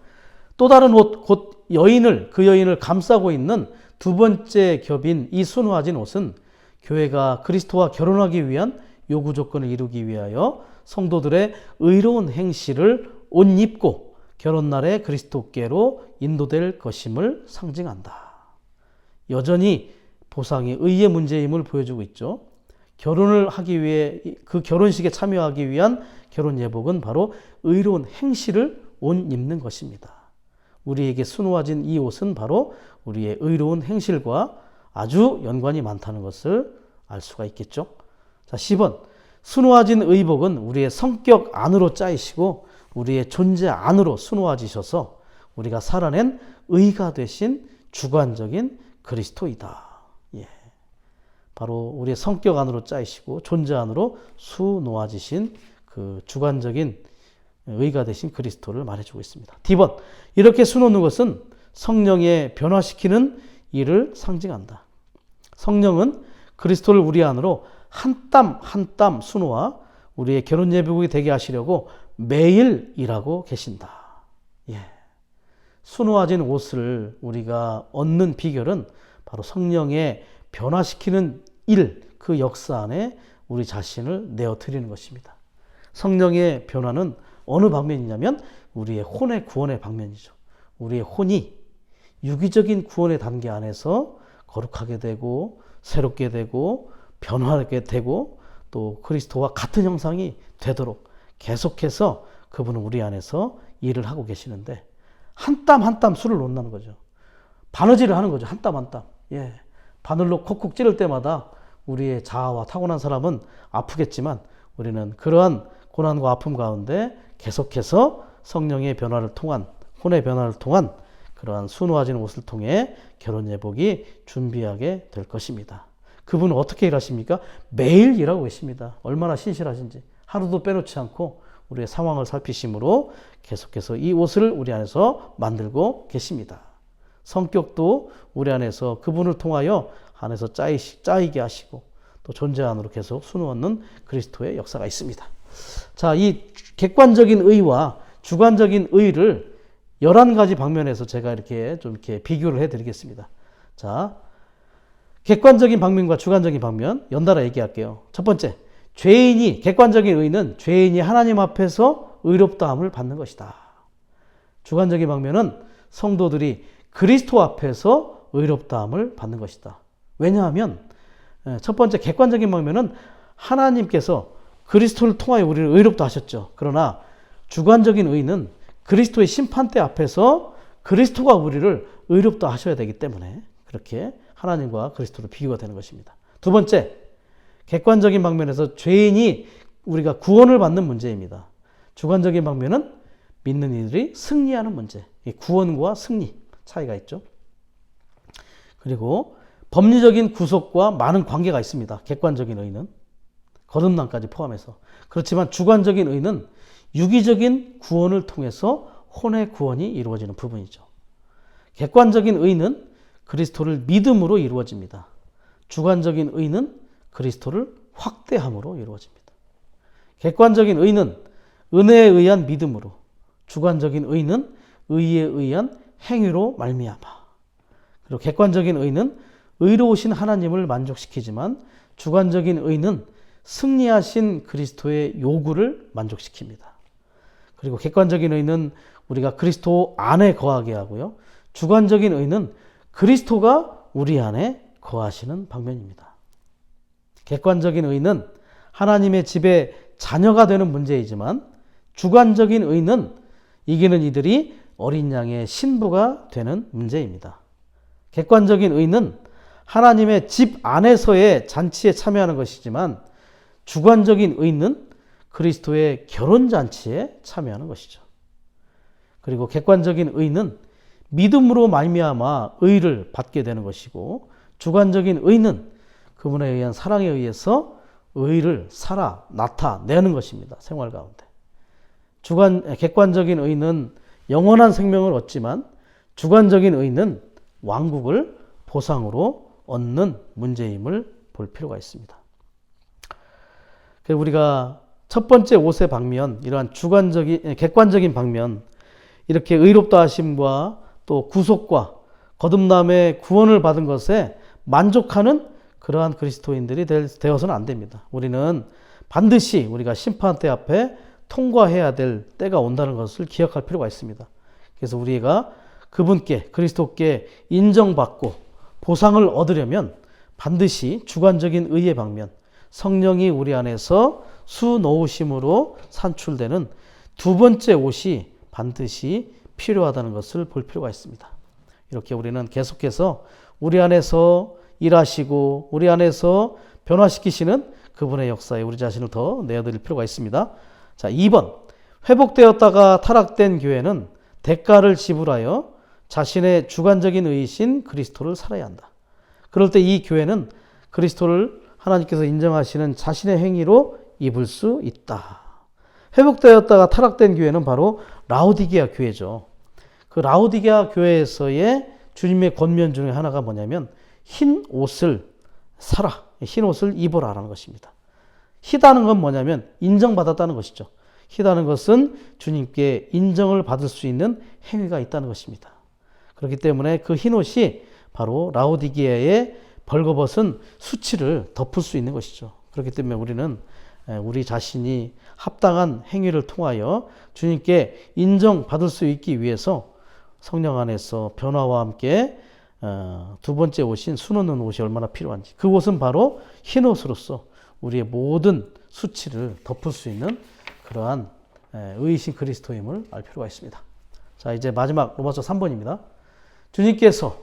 또 다른 옷, 곧 그 여인을 감싸고 있는 두 번째 겹인 이 수놓아진 옷은 교회가 그리스도와 결혼하기 위한 요구 조건을 이루기 위하여 성도들의 의로운 행실을 옷 입고 결혼날에 그리스도께로 인도될 것임을 상징한다. 여전히 보상이 의의 문제임을 보여주고 있죠. 결혼을 하기 위해 그 결혼식에 참여하기 위한 결혼 예복은 바로 의로운 행실을 옷 입는 것입니다. 우리에게 수놓아진 이 옷은 바로 우리의 의로운 행실과 아주 연관이 많다는 것을 알 수가 있겠죠. 자, 10번. 수놓아진 의복은 우리의 성격 안으로 짜이시고 우리의 존재 안으로 수놓아지셔서 우리가 살아낸 의가 되신 주관적인 그리스도이다. 예. 바로 우리의 성격 안으로 짜이시고 존재 안으로 수놓아지신 그 주관적인 의가 되신 그리스도를 말해주고 있습니다. D번, 이렇게 수놓는 것은 성령의 변화시키는 일을 상징한다. 성령은 그리스도를 우리 안으로 한 땀 한 땀 수놓아 우리의 결혼 예배국이 되게 하시려고 매일 일하고 계신다. 예. 수놓아진 옷을 우리가 얻는 비결은 바로 성령의 변화시키는 일, 그 역사 안에 우리 자신을 내어드리는 것입니다. 성령의 변화는 어느 방면이냐면 우리의 혼의 구원의 방면이죠. 우리의 혼이 유기적인 구원의 단계 안에서 거룩하게 되고 새롭게 되고 변화하게 되고 또 그리스도와 같은 형상이 되도록 계속해서 그분은 우리 안에서 일을 하고 계시는데 한 땀 한 땀 술을 놓는다는 거죠. 바느질을 하는 거죠. 한 땀 한 땀. 예. 바늘로 콕콕 찌를 때마다 우리의 자아와 타고난 사람은 아프겠지만 우리는 그러한 고난과 아픔 가운데 계속해서 성령의 변화를 통한 혼의 변화를 통한 그러한 수놓아진 옷을 통해 결혼 예복이 준비하게 될 것입니다. 그분은 어떻게 일하십니까? 매일 일하고 계십니다. 얼마나 신실하신지 하루도 빼놓지 않고 우리의 상황을 살피심으로 계속해서 이 옷을 우리 안에서 만들고 계십니다. 성격도 우리 안에서 그분을 통하여 안에서 짜이게 하시고 또 존재 안으로 계속 수놓는 그리스도의 역사가 있습니다. 자, 이 객관적인 의와 주관적인 의를 11가지 방면에서 제가 이렇게 비교를 해 드리겠습니다. 자, 객관적인 방면과 주관적인 방면 연달아 얘기할게요. 첫 번째, 객관적인 의는 죄인이 하나님 앞에서 의롭다함을 받는 것이다. 주관적인 방면은 성도들이 그리스도 앞에서 의롭다함을 받는 것이다. 왜냐하면 첫 번째 객관적인 방면은 하나님께서 그리스도를 통하여 우리를 의롭다 하셨죠. 그러나 주관적인 의는 그리스도의 심판대 앞에서 그리스도가 우리를 의롭다 하셔야 되기 때문에 그렇게 하나님과 그리스도로 비교가 되는 것입니다. 두 번째, 객관적인 방면에서 죄인이 우리가 구원을 받는 문제입니다. 주관적인 방면은 믿는 이들이 승리하는 문제. 구원과 승리 차이가 있죠. 그리고 법리적인 구속과 많은 관계가 있습니다. 객관적인 의는 거듭남까지 포함해서. 그렇지만 주관적인 의는 유기적인 구원을 통해서 혼의 구원이 이루어지는 부분이죠. 객관적인 의는 그리스도를 믿음으로 이루어집니다. 주관적인 의는 그리스도를 확대함으로 이루어집니다. 객관적인 의는 은혜에 의한 믿음으로, 주관적인 의는 의에 의한 행위로 말미암아. 그리고 객관적인 의는 의로우신 하나님을 만족시키지만 주관적인 의는 승리하신 그리스도의 요구를 만족시킵니다. 그리고 객관적인 의는 우리가 그리스도 안에 거하게 하고요. 주관적인 의는 그리스도가 우리 안에 거하시는 방면입니다. 객관적인 의는 하나님의 집에 자녀가 되는 문제이지만 주관적인 의는 이기는 이들이 어린 양의 신부가 되는 문제입니다. 객관적인 의는 하나님의 집 안에서의 잔치에 참여하는 것이지만 주관적인 의는 그리스도의 결혼잔치에 참여하는 것이죠. 그리고 객관적인 의는 믿음으로 말미암아 의를 받게 되는 것이고 주관적인 의는 그분에 의한 사랑에 의해서 의를 나타내는 것입니다. 생활 가운데. 객관적인 의는 영원한 생명을 얻지만 주관적인 의는 왕국을 보상으로 얻는 문제임을 볼 필요가 있습니다. 우리가 첫 번째 옷의 방면, 이러한 객관적인 방면, 이렇게 의롭다 하심과 또 구속과 거듭남의 구원을 받은 것에 만족하는 그러한 그리스도인들이 되어서는 안 됩니다. 우리는 반드시 우리가 심판대 앞에 통과해야 될 때가 온다는 것을 기억할 필요가 있습니다. 그래서 우리가 그분께, 그리스도께 인정받고 보상을 얻으려면 반드시 주관적인 의의 방면, 성령이 우리 안에서 수놓으심으로 산출되는 두 번째 옷이 반드시 필요하다는 것을 볼 필요가 있습니다. 이렇게 우리는 계속해서 우리 안에서 일하시고 우리 안에서 변화시키시는 그분의 역사에 우리 자신을 더 내어드릴 필요가 있습니다. 자, 2번. 회복되었다가 타락된 교회는 대가를 지불하여 자신의 주관적인 의이신 그리스도를 살아야 한다. 그럴 때 이 교회는 그리스도를 하나님께서 인정하시는 자신의 행위로 입을 수 있다. 회복되었다가 타락된 교회는 바로 라오디게아 교회죠. 그 라오디게아 교회에서의 주님의 권면 중에 하나가 뭐냐면 흰 옷을 사라, 흰 옷을 입어라라는 것입니다. 희다는 건 뭐냐면 인정받았다는 것이죠. 희다는 것은 주님께 인정을 받을 수 있는 행위가 있다는 것입니다. 그렇기 때문에 그 흰옷이 바로 라오디게아의 벌거벗은 수치를 덮을 수 있는 것이죠. 그렇기 때문에 우리는 우리 자신이 합당한 행위를 통하여 주님께 인정받을 수 있기 위해서 성령 안에서 변화와 함께 두 번째 옷인 수놓는 옷이 얼마나 필요한지, 그 옷은 바로 흰옷으로서 우리의 모든 수치를 덮을 수 있는 그러한 의이신 그리스도임을 알 필요가 있습니다. 자, 이제 마지막 로마서 3번입니다. 주님께서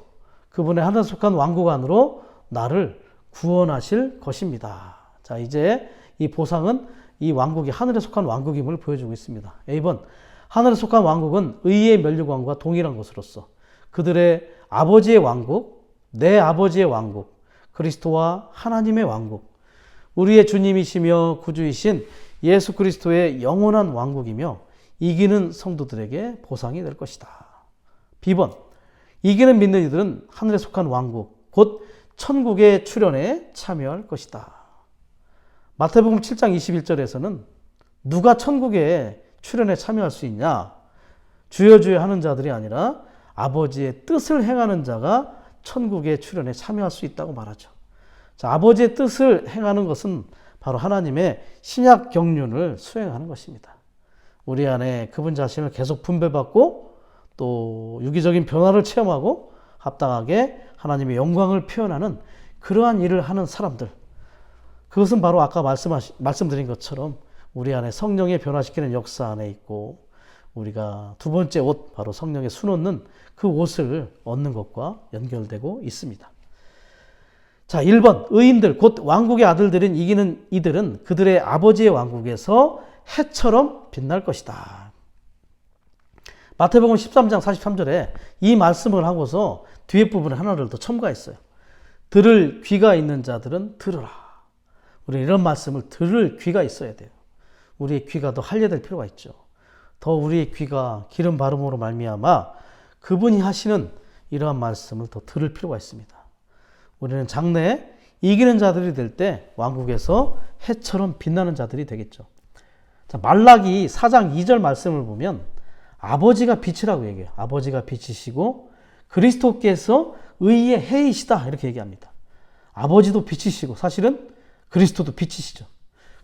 그분의 하늘에 속한 왕국 안으로 나를 구원하실 것입니다. 자, 이제 이 보상은 이 왕국이 하늘에 속한 왕국임을 보여주고 있습니다. A번, 하늘에 속한 왕국은 의의 면류관과 동일한 것으로서 그들의 아버지의 왕국, 내 아버지의 왕국, 그리스도와 하나님의 왕국, 우리의 주님이시며 구주이신 예수 그리스도의 영원한 왕국이며 이기는 성도들에게 보상이 될 것이다. B번, 이기는 믿는 이들은 하늘에 속한 왕국, 곧 천국의 출현에 참여할 것이다. 마태복음 7장 21절에서는 누가 천국의 출현에 참여할 수 있냐? 주여 주여 하는 자들이 아니라 아버지의 뜻을 행하는 자가 천국의 출현에 참여할 수 있다고 말하죠. 자, 아버지의 뜻을 행하는 것은 바로 하나님의 신약 경륜을 수행하는 것입니다. 우리 안에 그분 자신을 계속 분별받고 또 유기적인 변화를 체험하고 합당하게 하나님의 영광을 표현하는 그러한 일을 하는 사람들, 그것은 바로 아까 말씀드린 것처럼 우리 안에 성령의 변화시키는 역사 안에 있고 우리가 두 번째 옷, 바로 성령의 수놓는 그 옷을 얻는 것과 연결되고 있습니다. 자, 1번, 의인들 곧 왕국의 아들들인 이기는 이들은 그들의 아버지의 왕국에서 해처럼 빛날 것이다. 마태복음 13장 43절에 이 말씀을 하고서 뒤에 부분에 하나를 더 첨가했어요. 들을 귀가 있는 자들은 들으라. 우리 이런 말씀을 들을 귀가 있어야 돼요. 우리의 귀가 더 할례될 필요가 있죠. 더 우리의 귀가 기름 바름으로 말미암아 그분이 하시는 이러한 말씀을 더 들을 필요가 있습니다. 우리는 장래에 이기는 자들이 될 때 왕국에서 해처럼 빛나는 자들이 되겠죠. 자, 말라기 4장 2절 말씀을 보면 아버지가 빛이라고 얘기해요. 아버지가 빛이시고 그리스도께서 의의 해이시다 이렇게 얘기합니다. 아버지도 빛이시고 사실은 그리스도도 빛이시죠.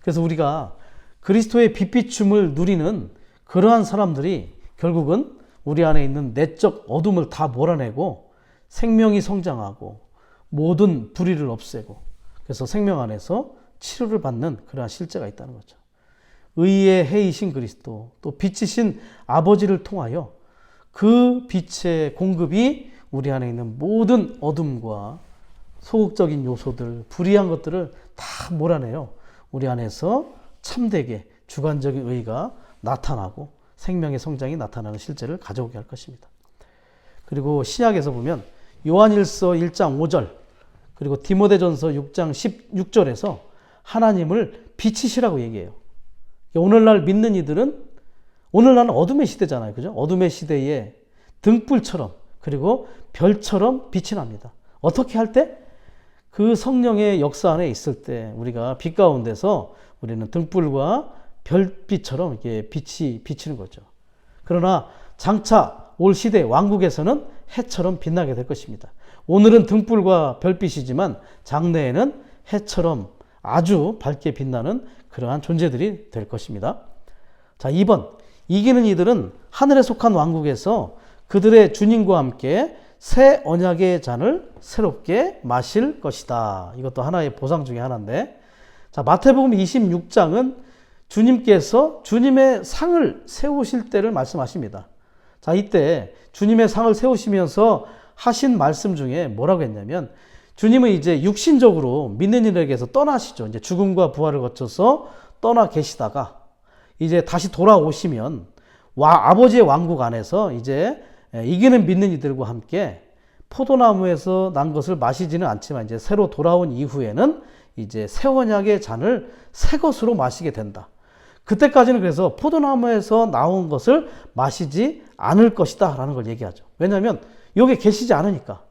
그래서 우리가 그리스도의 빛비춤을 누리는 그러한 사람들이 결국은 우리 안에 있는 내적 어둠을 다 몰아내고 생명이 성장하고 모든 불의를 없애고 그래서 생명 안에서 치료를 받는 그러한 실제가 있다는 거죠. 의의 해이신 그리스도 또 빛이신 아버지를 통하여 그 빛의 공급이 우리 안에 있는 모든 어둠과 소극적인 요소들, 불의한 것들을 다 몰아내요. 우리 안에서 참되게 주관적인 의가 나타나고 생명의 성장이 나타나는 실제를 가져오게 할 것입니다. 그리고 신약에서 보면 요한일서 1장 5절 그리고 디모데전서 6장 16절에서 하나님을 빛이시라고 얘기해요. 오늘날 믿는 이들은 오늘날은 어둠의 시대잖아요. 그죠? 어둠의 시대에 등불처럼 그리고 별처럼 빛이 납니다. 어떻게 할 때? 그 성령의 역사 안에 있을 때 우리가 빛 가운데서 우리는 등불과 별빛처럼 이렇게 빛이 비치는 거죠. 그러나 장차 올 시대 왕국에서는 해처럼 빛나게 될 것입니다. 오늘은 등불과 별빛이지만 장래에는 해처럼 아주 밝게 빛나는 그러한 존재들이 될 것입니다. 자, 2번. 이기는 이들은 하늘에 속한 왕국에서 그들의 주님과 함께 새 언약의 잔을 새롭게 마실 것이다. 이것도 하나의 보상 중에 하나인데, 자, 마태복음 26장은 주님께서 주님의 상을 세우실 때를 말씀하십니다. 자, 이때 주님의 상을 세우시면서 하신 말씀 중에 뭐라고 했냐면, 주님은 이제 육신적으로 믿는 이들에게서 떠나시죠. 이제 죽음과 부활을 거쳐서 떠나 계시다가 이제 다시 돌아오시면 아버지의 왕국 안에서 이제 이기는 믿는 이들과 함께 포도나무에서 난 것을 마시지는 않지만 이제 새로 돌아온 이후에는 이제 새 언약의 잔을 새 것으로 마시게 된다. 그때까지는 그래서 포도나무에서 나온 것을 마시지 않을 것이다 라는 걸 얘기하죠. 왜냐하면 여기 계시지 않으니까.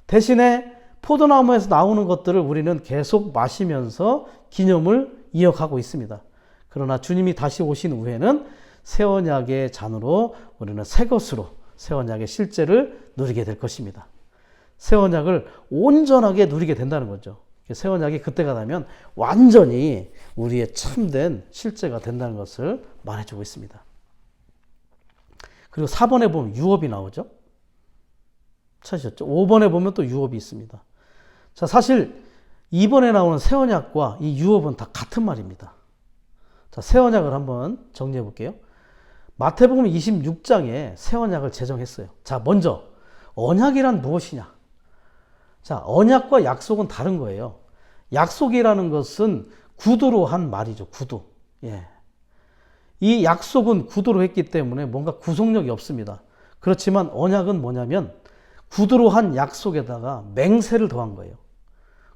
대신에 포도나무에서 나오는 것들을 우리는 계속 마시면서 기념을 이어가고 있습니다. 그러나 주님이 다시 오신 후에는 새 언약의 잔으로 우리는 새 것으로 새 언약의 실제를 누리게 될 것입니다. 새 언약을 온전하게 누리게 된다는 거죠. 새 언약이 그때가 되면 완전히 우리의 참된 실제가 된다는 것을 말해주고 있습니다. 그리고 4번에 보면 유업이 나오죠. 찾으셨죠? 5번에 보면 또 유업이 있습니다. 자, 사실 2번에 나오는 새 언약과 이 유업은 다 같은 말입니다. 자, 새 언약을 한번 정리해 볼게요. 마태복음 26장에 새 언약을 제정했어요. 자, 먼저 언약이란 무엇이냐? 자, 언약과 약속은 다른 거예요. 약속이라는 것은 구두로 한 말이죠. 구두. 예. 이 약속은 구두로 했기 때문에 뭔가 구속력이 없습니다. 그렇지만 언약은 뭐냐면 구두로 한 약속에다가 맹세를 더한 거예요.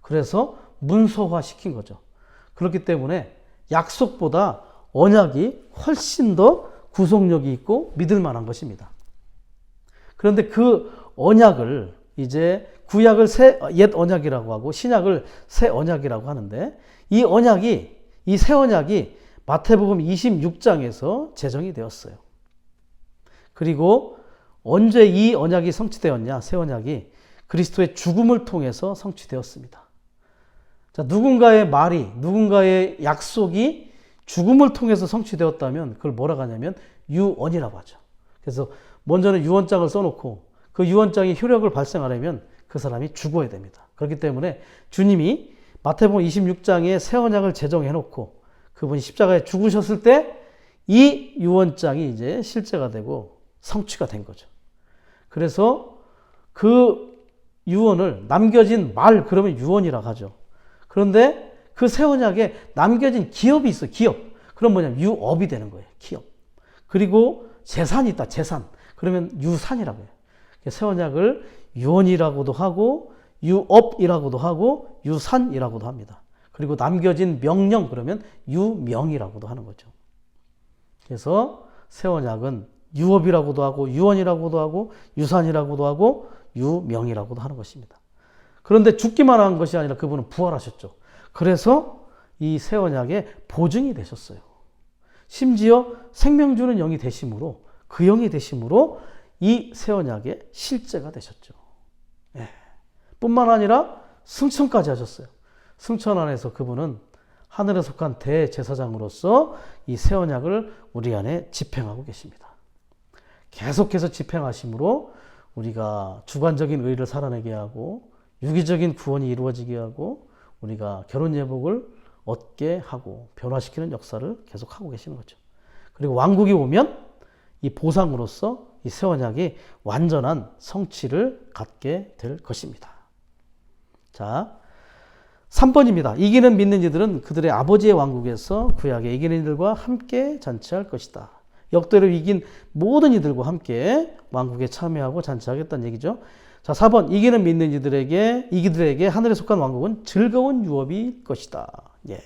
그래서 문서화 시킨 거죠. 그렇기 때문에 약속보다 언약이 훨씬 더 구속력이 있고 믿을 만한 것입니다. 그런데 그 언약을 이제 구약을 옛 언약이라고 하고 신약을 새 언약이라고 하는데 이 새 언약이 마태복음 26장에서 제정이 되었어요. 그리고 언제 이 언약이 성취되었냐? 새 언약이 그리스도의 죽음을 통해서 성취되었습니다. 자, 누군가의 말이, 누군가의 약속이 죽음을 통해서 성취되었다면 그걸 뭐라고 하냐면 유언이라고 하죠. 그래서 먼저는 유언장을 써놓고 그 유언장이 효력을 발생하려면 그 사람이 죽어야 됩니다. 그렇기 때문에 주님이 마태복음 26장에 새 언약을 제정해놓고 그분이 십자가에 죽으셨을 때 이 유언장이 이제 실제가 되고 성취가 된 거죠. 그래서 그 유언을 남겨진 말 그러면 유언이라고 하죠. 그런데 그 새 언약에 남겨진 기업이 있어요. 기업. 그럼 뭐냐면 유업이 되는 거예요. 기업. 그리고 재산이 있다. 재산. 그러면 유산이라고 해요. 새 언약을 유언이라고도 하고 유업이라고도 하고 유산이라고도 합니다. 그리고 남겨진 명령 그러면 유명이라고도 하는 거죠. 그래서 새 언약은 유업이라고도 하고 유언이라고도 하고 유산이라고도 하고 유명이라고도 하는 것입니다. 그런데 죽기만 한 것이 아니라 그분은 부활하셨죠. 그래서 이 새 언약의 보증이 되셨어요. 심지어 생명 주는 영이 되심으로 그 영이 되심으로 이 새 언약의 실제가 되셨죠. 예. 뿐만 아니라 승천까지 하셨어요. 승천 안에서 그분은 하늘에 속한 대제사장으로서 이 새 언약을 우리 안에 집행하고 계십니다. 계속해서 집행하심으로 우리가 주관적인 의를 살아내게 하고 유기적인 구원이 이루어지게 하고 우리가 결혼 예복을 얻게 하고 변화시키는 역사를 계속하고 계시는 거죠. 그리고 왕국이 오면 이 보상으로서 이 새 언약이 완전한 성취를 갖게 될 것입니다. 자, 3번입니다. 이기는 믿는 이들은 그들의 아버지의 왕국에서 구약에 이기는 이들과 함께 잔치할 것이다. 역대로 이긴 모든 이들과 함께 왕국에 참여하고 잔치하겠다는 얘기죠. 자, 4번 이기는 믿는 이들에게 하늘에 속한 왕국은 즐거운 유업일 것이다. 예.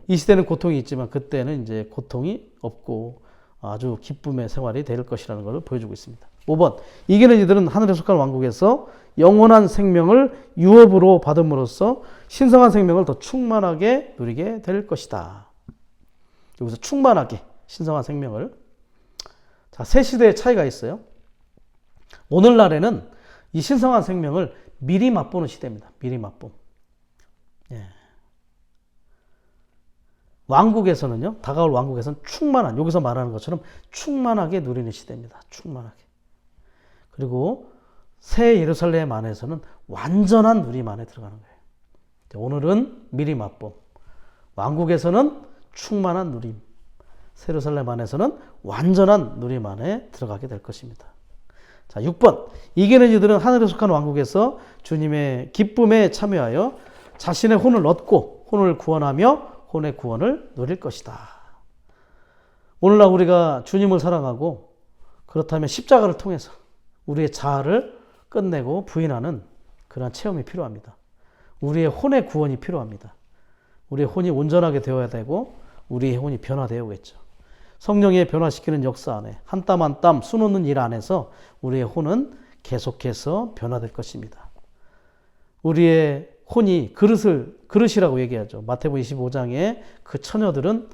이 시대는 고통이 있지만 그때는 이제 고통이 없고 아주 기쁨의 생활이 될 것이라는 것을 보여주고 있습니다. 5번 이기는 이들은 하늘에 속한 왕국에서 영원한 생명을 유업으로 받음으로써 신성한 생명을 더 충만하게 누리게 될 것이다. 여기서 충만하게 신성한 생명을. 자, 세 시대의 차이가 있어요. 오늘날에는 이 신성한 생명을 미리 맛보는 시대입니다. 미리 맛봄. 예. 왕국에서는요, 다가올 왕국에서는 충만한, 여기서 말하는 것처럼 충만하게 누리는 시대입니다. 충만하게. 그리고 새 예루살렘 안에서는 완전한 누림 안에 들어가는 거예요. 오늘은 미리 맛봄. 왕국에서는 충만한 누림. 새 예루살렘 안에서는 완전한 누림 안에 들어가게 될 것입니다. 자, 6번. 이기는 이들은 하늘에 속한 왕국에서 주님의 기쁨에 참여하여 자신의 혼을 얻고 혼을 구원하며 혼의 구원을 누릴 것이다. 오늘날 우리가 주님을 사랑하고 그렇다면 십자가를 통해서 우리의 자아를 끝내고 부인하는 그러한 체험이 필요합니다. 우리의 혼의 구원이 필요합니다. 우리의 혼이 온전하게 되어야 되고 우리의 혼이 변화되어 오겠죠. 성령의 변화시키는 역사 안에 한 땀 한 땀 수놓는 일 안에서 우리의 혼은 계속해서 변화될 것입니다. 우리의 혼이 그릇이라고 얘기하죠. 마태복음 25장에 그 처녀들은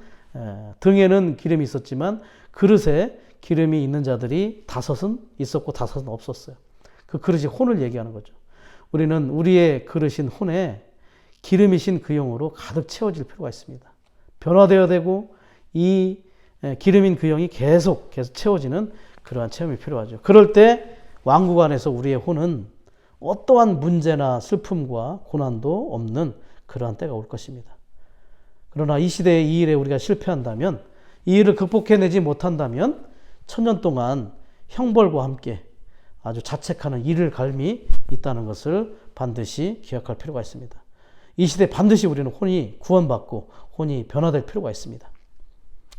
등에는 기름이 있었지만 그릇에 기름이 있는 자들이 5은 있었고 5은 없었어요. 그 그릇이 혼을 얘기하는 거죠. 우리는 우리의 그릇인 혼에 기름이신 그 영으로 가득 채워질 필요가 있습니다. 변화되어야 되고 이 기름인 그 영이 계속 채워지는 그러한 체험이 필요하죠. 그럴 때 왕국 안에서 우리의 혼은 어떠한 문제나 슬픔과 고난도 없는 그러한 때가 올 것입니다. 그러나 이 시대의 이 일에 우리가 실패한다면, 이 일을 극복해내지 못한다면 천년 동안 형벌과 함께 아주 자책하는 이를 갈미 있다는 것을 반드시 기억할 필요가 있습니다. 이 시대에 반드시 우리는 혼이 구원받고 혼이 변화될 필요가 있습니다.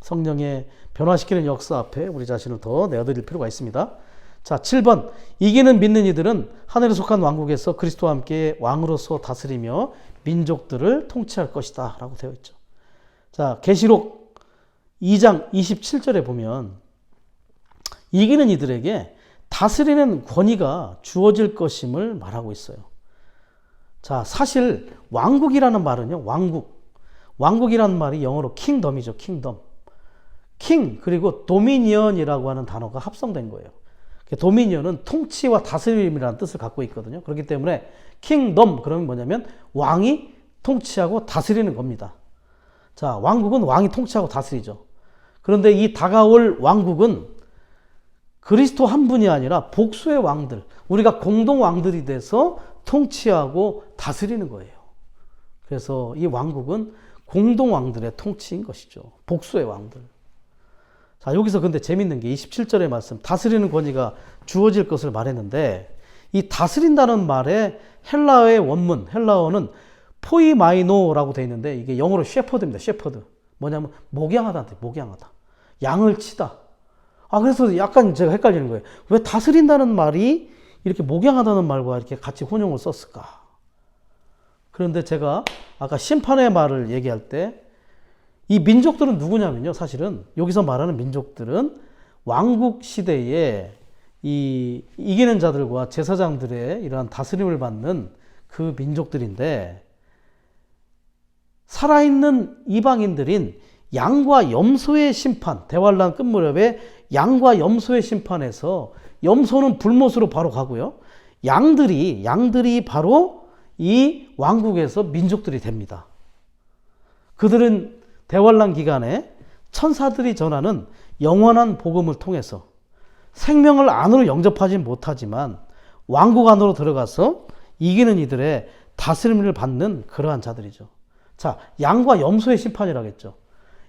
성령의 변화시키는 역사 앞에 우리 자신을 더 내어드릴 필요가 있습니다. 자, 7번. 이기는 믿는 이들은 하늘에 속한 왕국에서 그리스도와 함께 왕으로서 다스리며 민족들을 통치할 것이다 라고 되어 있죠. 자, 계시록 2장 27절에 보면 이기는 이들에게 다스리는 권위가 주어질 것임을 말하고 있어요. 자, 사실 왕국이라는 말은요, 왕국이라는 말이 영어로 킹덤이죠. 킹 그리고 도미니언이라고 하는 단어가 합성된 거예요. 도미니언은 통치와 다스림이라는 뜻을 갖고 있거든요. 그렇기 때문에 킹덤 그러면 뭐냐면 왕이 통치하고 다스리는 겁니다. 자, 왕국은 왕이 통치하고 다스리죠. 그런데 이 다가올 왕국은 그리스도 한 분이 아니라 복수의 왕들, 우리가 공동 왕들이 돼서 통치하고 다스리는 거예요. 그래서 이 왕국은 공동 왕들의 통치인 것이죠. 복수의 왕들. 자, 여기서 근데 재밌는 게 27절의 말씀, 다스리는 권위가 주어질 것을 말했는데, 이 다스린다는 말의 헬라어의 원문, 헬라어는 포이마이노라고 되어 있는데, 이게 영어로 셰퍼드입니다. 셰퍼드. 뭐냐면 목양하다. 양을 치다. 그래서 약간 제가 헷갈리는 거예요. 왜 다스린다는 말이 이렇게 목양하다는 말과 이렇게 같이 혼용을 썼을까? 그런데 제가 아까 심판의 말을 얘기할 때, 이 민족들은 누구냐면요. 사실은 여기서 말하는 민족들은 왕국 시대에 이기는 자들과 제사장들의 이러한 다스림을 받는 그 민족들인데, 살아있는 이방인들인 양과 염소의 심판, 대환란 끝 무렵에 양과 염소의 심판에서 염소는 불못으로 바로 가고요. 양들이 바로 이 왕국에서 민족들이 됩니다. 그들은 대환란 기간에 천사들이 전하는 영원한 복음을 통해서 생명을 안으로 영접하지 못하지만 왕국 안으로 들어가서 이기는 이들의 다스림을 받는 그러한 자들이죠. 자, 양과 염소의 심판이라겠죠.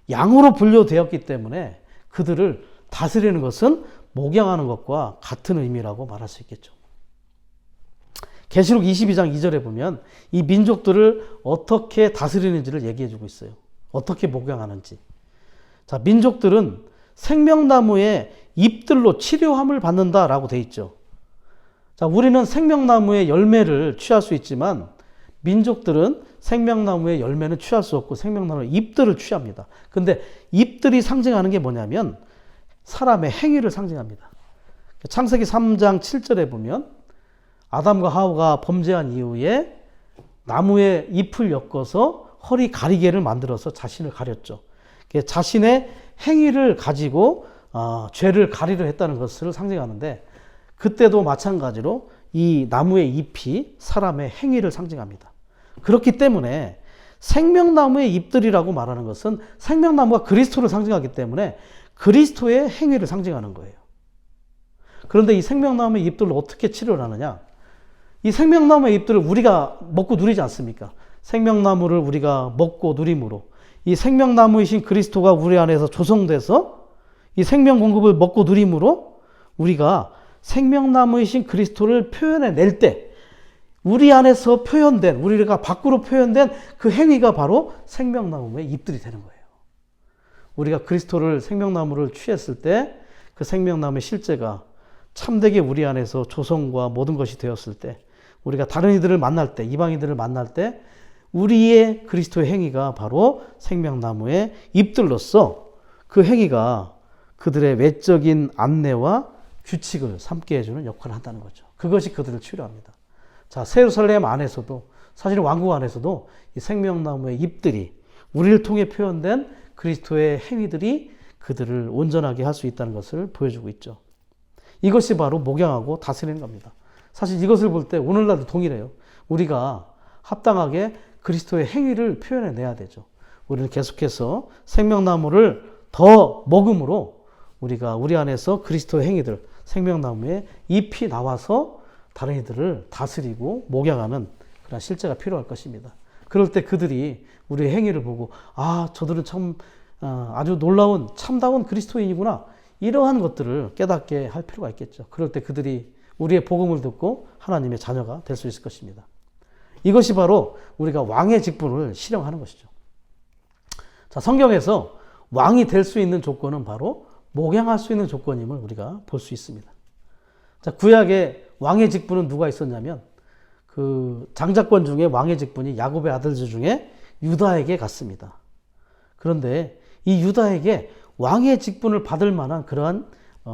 양으로 분류되었기 때문에 그들을 다스리는 것은 목양하는 것과 같은 의미라고 말할 수 있겠죠. 계시록 22장 2절에 보면 이 민족들을 어떻게 다스리는지를 얘기해 주고 있어요. 어떻게 목양하는지. 자, 민족들은 생명나무의 잎들로 치료함을 받는다라고 되어 있죠. 자, 우리는 생명나무의 열매를 취할 수 있지만 민족들은 생명나무의 열매는 취할 수 없고 생명나무의 잎들을 취합니다. 근데 잎들이 상징하는 게 뭐냐면 사람의 행위를 상징합니다. 창세기 3장 7절에 보면 아담과 하와가 범죄한 이후에 나무의 잎을 엮어서 허리 가리개를 만들어서 자신을 가렸죠. 자신의 행위를 가지고 죄를 가리려 했다는 것을 상징하는데, 그때도 마찬가지로 이 나무의 잎이 사람의 행위를 상징합니다. 그렇기 때문에 생명나무의 잎들이라고 말하는 것은 생명나무가 그리스도를 상징하기 때문에 그리스도의 행위를 상징하는 거예요. 그런데 이 생명나무의 잎들을 어떻게 치료를 하느냐? 이 생명나무의 잎들을 우리가 먹고 누리지 않습니까? 생명나무를 우리가 먹고 누림으로 이 생명나무이신 그리스도가 우리 안에서 조성돼서 이 생명 공급을 먹고 누림으로 우리가 생명나무이신 그리스도를 표현해낼 때 우리 안에서 표현된, 우리가 밖으로 표현된 그 행위가 바로 생명나무의 잎들이 되는 거예요. 우리가 그리스도를 생명나무를 취했을 때 그 생명나무의 실제가 참되게 우리 안에서 조성과 모든 것이 되었을 때, 우리가 다른 이들을 만날 때, 이방인들을 만날 때 우리의 그리스도의 행위가 바로 생명나무의 잎들로서 그 행위가 그들의 외적인 안내와 규칙을 삼게 해주는 역할을 한다는 거죠. 그것이 그들을 치료합니다. 자, 예루살렘 안에서도 사실 왕국 안에서도 이 생명나무의 잎들이 우리를 통해 표현된 그리스도의 행위들이 그들을 온전하게 할 수 있다는 것을 보여주고 있죠. 이것이 바로 목양하고 다스리는 겁니다. 사실 이것을 볼 때 오늘날도 동일해요. 우리가 합당하게 그리스도의 행위를 표현해내야 되죠. 우리는 계속해서 생명나무를 더 먹음으로 우리가 우리 안에서 그리스도의 행위들, 생명나무의 잎이 나와서 다른 이들을 다스리고 목양하는 그런 실제가 필요할 것입니다. 그럴 때 그들이 우리의 행위를 보고 아, 저들은 참 아주 놀라운 참다운 그리스도인이구나, 이러한 것들을 깨닫게 할 필요가 있겠죠. 그럴 때 그들이 우리의 복음을 듣고 하나님의 자녀가 될 수 있을 것입니다. 이것이 바로 우리가 왕의 직분을 실행하는 것이죠. 자, 성경에서 왕이 될 수 있는 조건은 바로 목양할 수 있는 조건임을 우리가 볼 수 있습니다. 자, 구약에 왕의 직분은 누가 있었냐면 그 장자권 중에 왕의 직분이 야곱의 아들들 중에 유다에게 갔습니다. 그런데 이 유다에게 왕의 직분을 받을 만한 그러한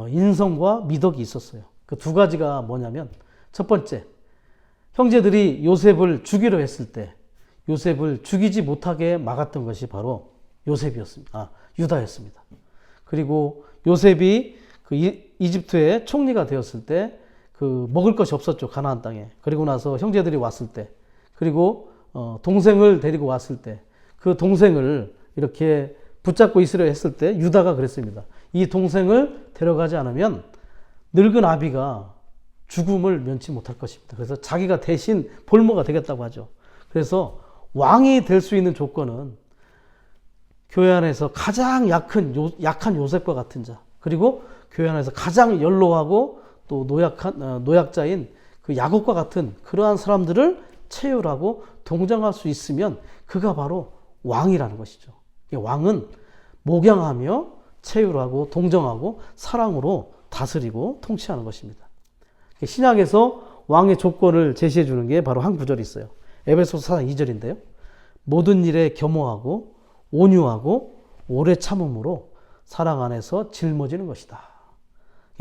인성과 미덕이 있었어요. 그 두 가지가 뭐냐면, 첫 번째, 형제들이 요셉을 죽이려 했을 때 요셉을 죽이지 못하게 막았던 것이 바로 요셉이었습니다. 유다였습니다. 그리고 요셉이 그 이집트의 총리가 되었을 때 그 먹을 것이 없었죠, 가나안 땅에. 그리고 나서 형제들이 왔을 때, 그리고 동생을 데리고 왔을 때 그 동생을 이렇게 붙잡고 있으려 했을 때 유다가 그랬습니다. 이 동생을 데려가지 않으면 늙은 아비가 죽음을 면치 못할 것입니다. 그래서 자기가 대신 볼모가 되겠다고 하죠. 그래서 왕이 될 수 있는 조건은 교회 안에서 가장 약한 요셉과 같은 자, 그리고 교회 안에서 가장 연로하고 또 노약자인 그 야곱과 같은 그러한 사람들을 체휼하고 동정할 수 있으면 그가 바로 왕이라는 것이죠. 왕은 목양하며 체휼하고 동정하고 사랑으로 다스리고 통치하는 것입니다. 신약에서 왕의 조건을 제시해 주는 게 바로 한 구절이 있어요. 에베소서 4장 2절인데요. 모든 일에 겸허하고 온유하고 오래 참음으로 사랑 안에서 짊어지는 것이다.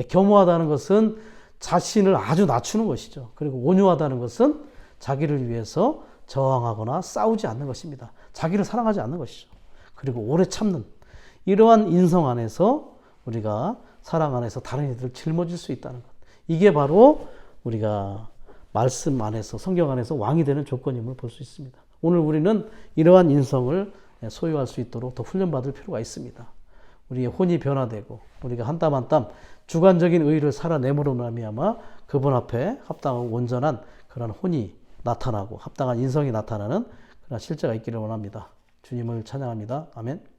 겸허하다는 것은 자신을 아주 낮추는 것이죠. 그리고 온유하다는 것은 자기를 위해서 저항하거나 싸우지 않는 것입니다. 자기를 사랑하지 않는 것이죠. 그리고 오래 참는 이러한 인성 안에서 우리가 사랑 안에서 다른 이들을 짊어질 수 있다는 것. 이게 바로 우리가 말씀 안에서, 성경 안에서 왕이 되는 조건임을 볼 수 있습니다. 오늘 우리는 이러한 인성을 소유할 수 있도록 더 훈련받을 필요가 있습니다. 우리의 혼이 변화되고 우리가 한 땀 한 땀 주관적인 의의를 살아내므로 말미암아 그분 앞에 합당하고 온전한 그런 혼이 나타나고 합당한 인성이 나타나는 그런 실제가 있기를 원합니다. 주님을 찬양합니다. 아멘.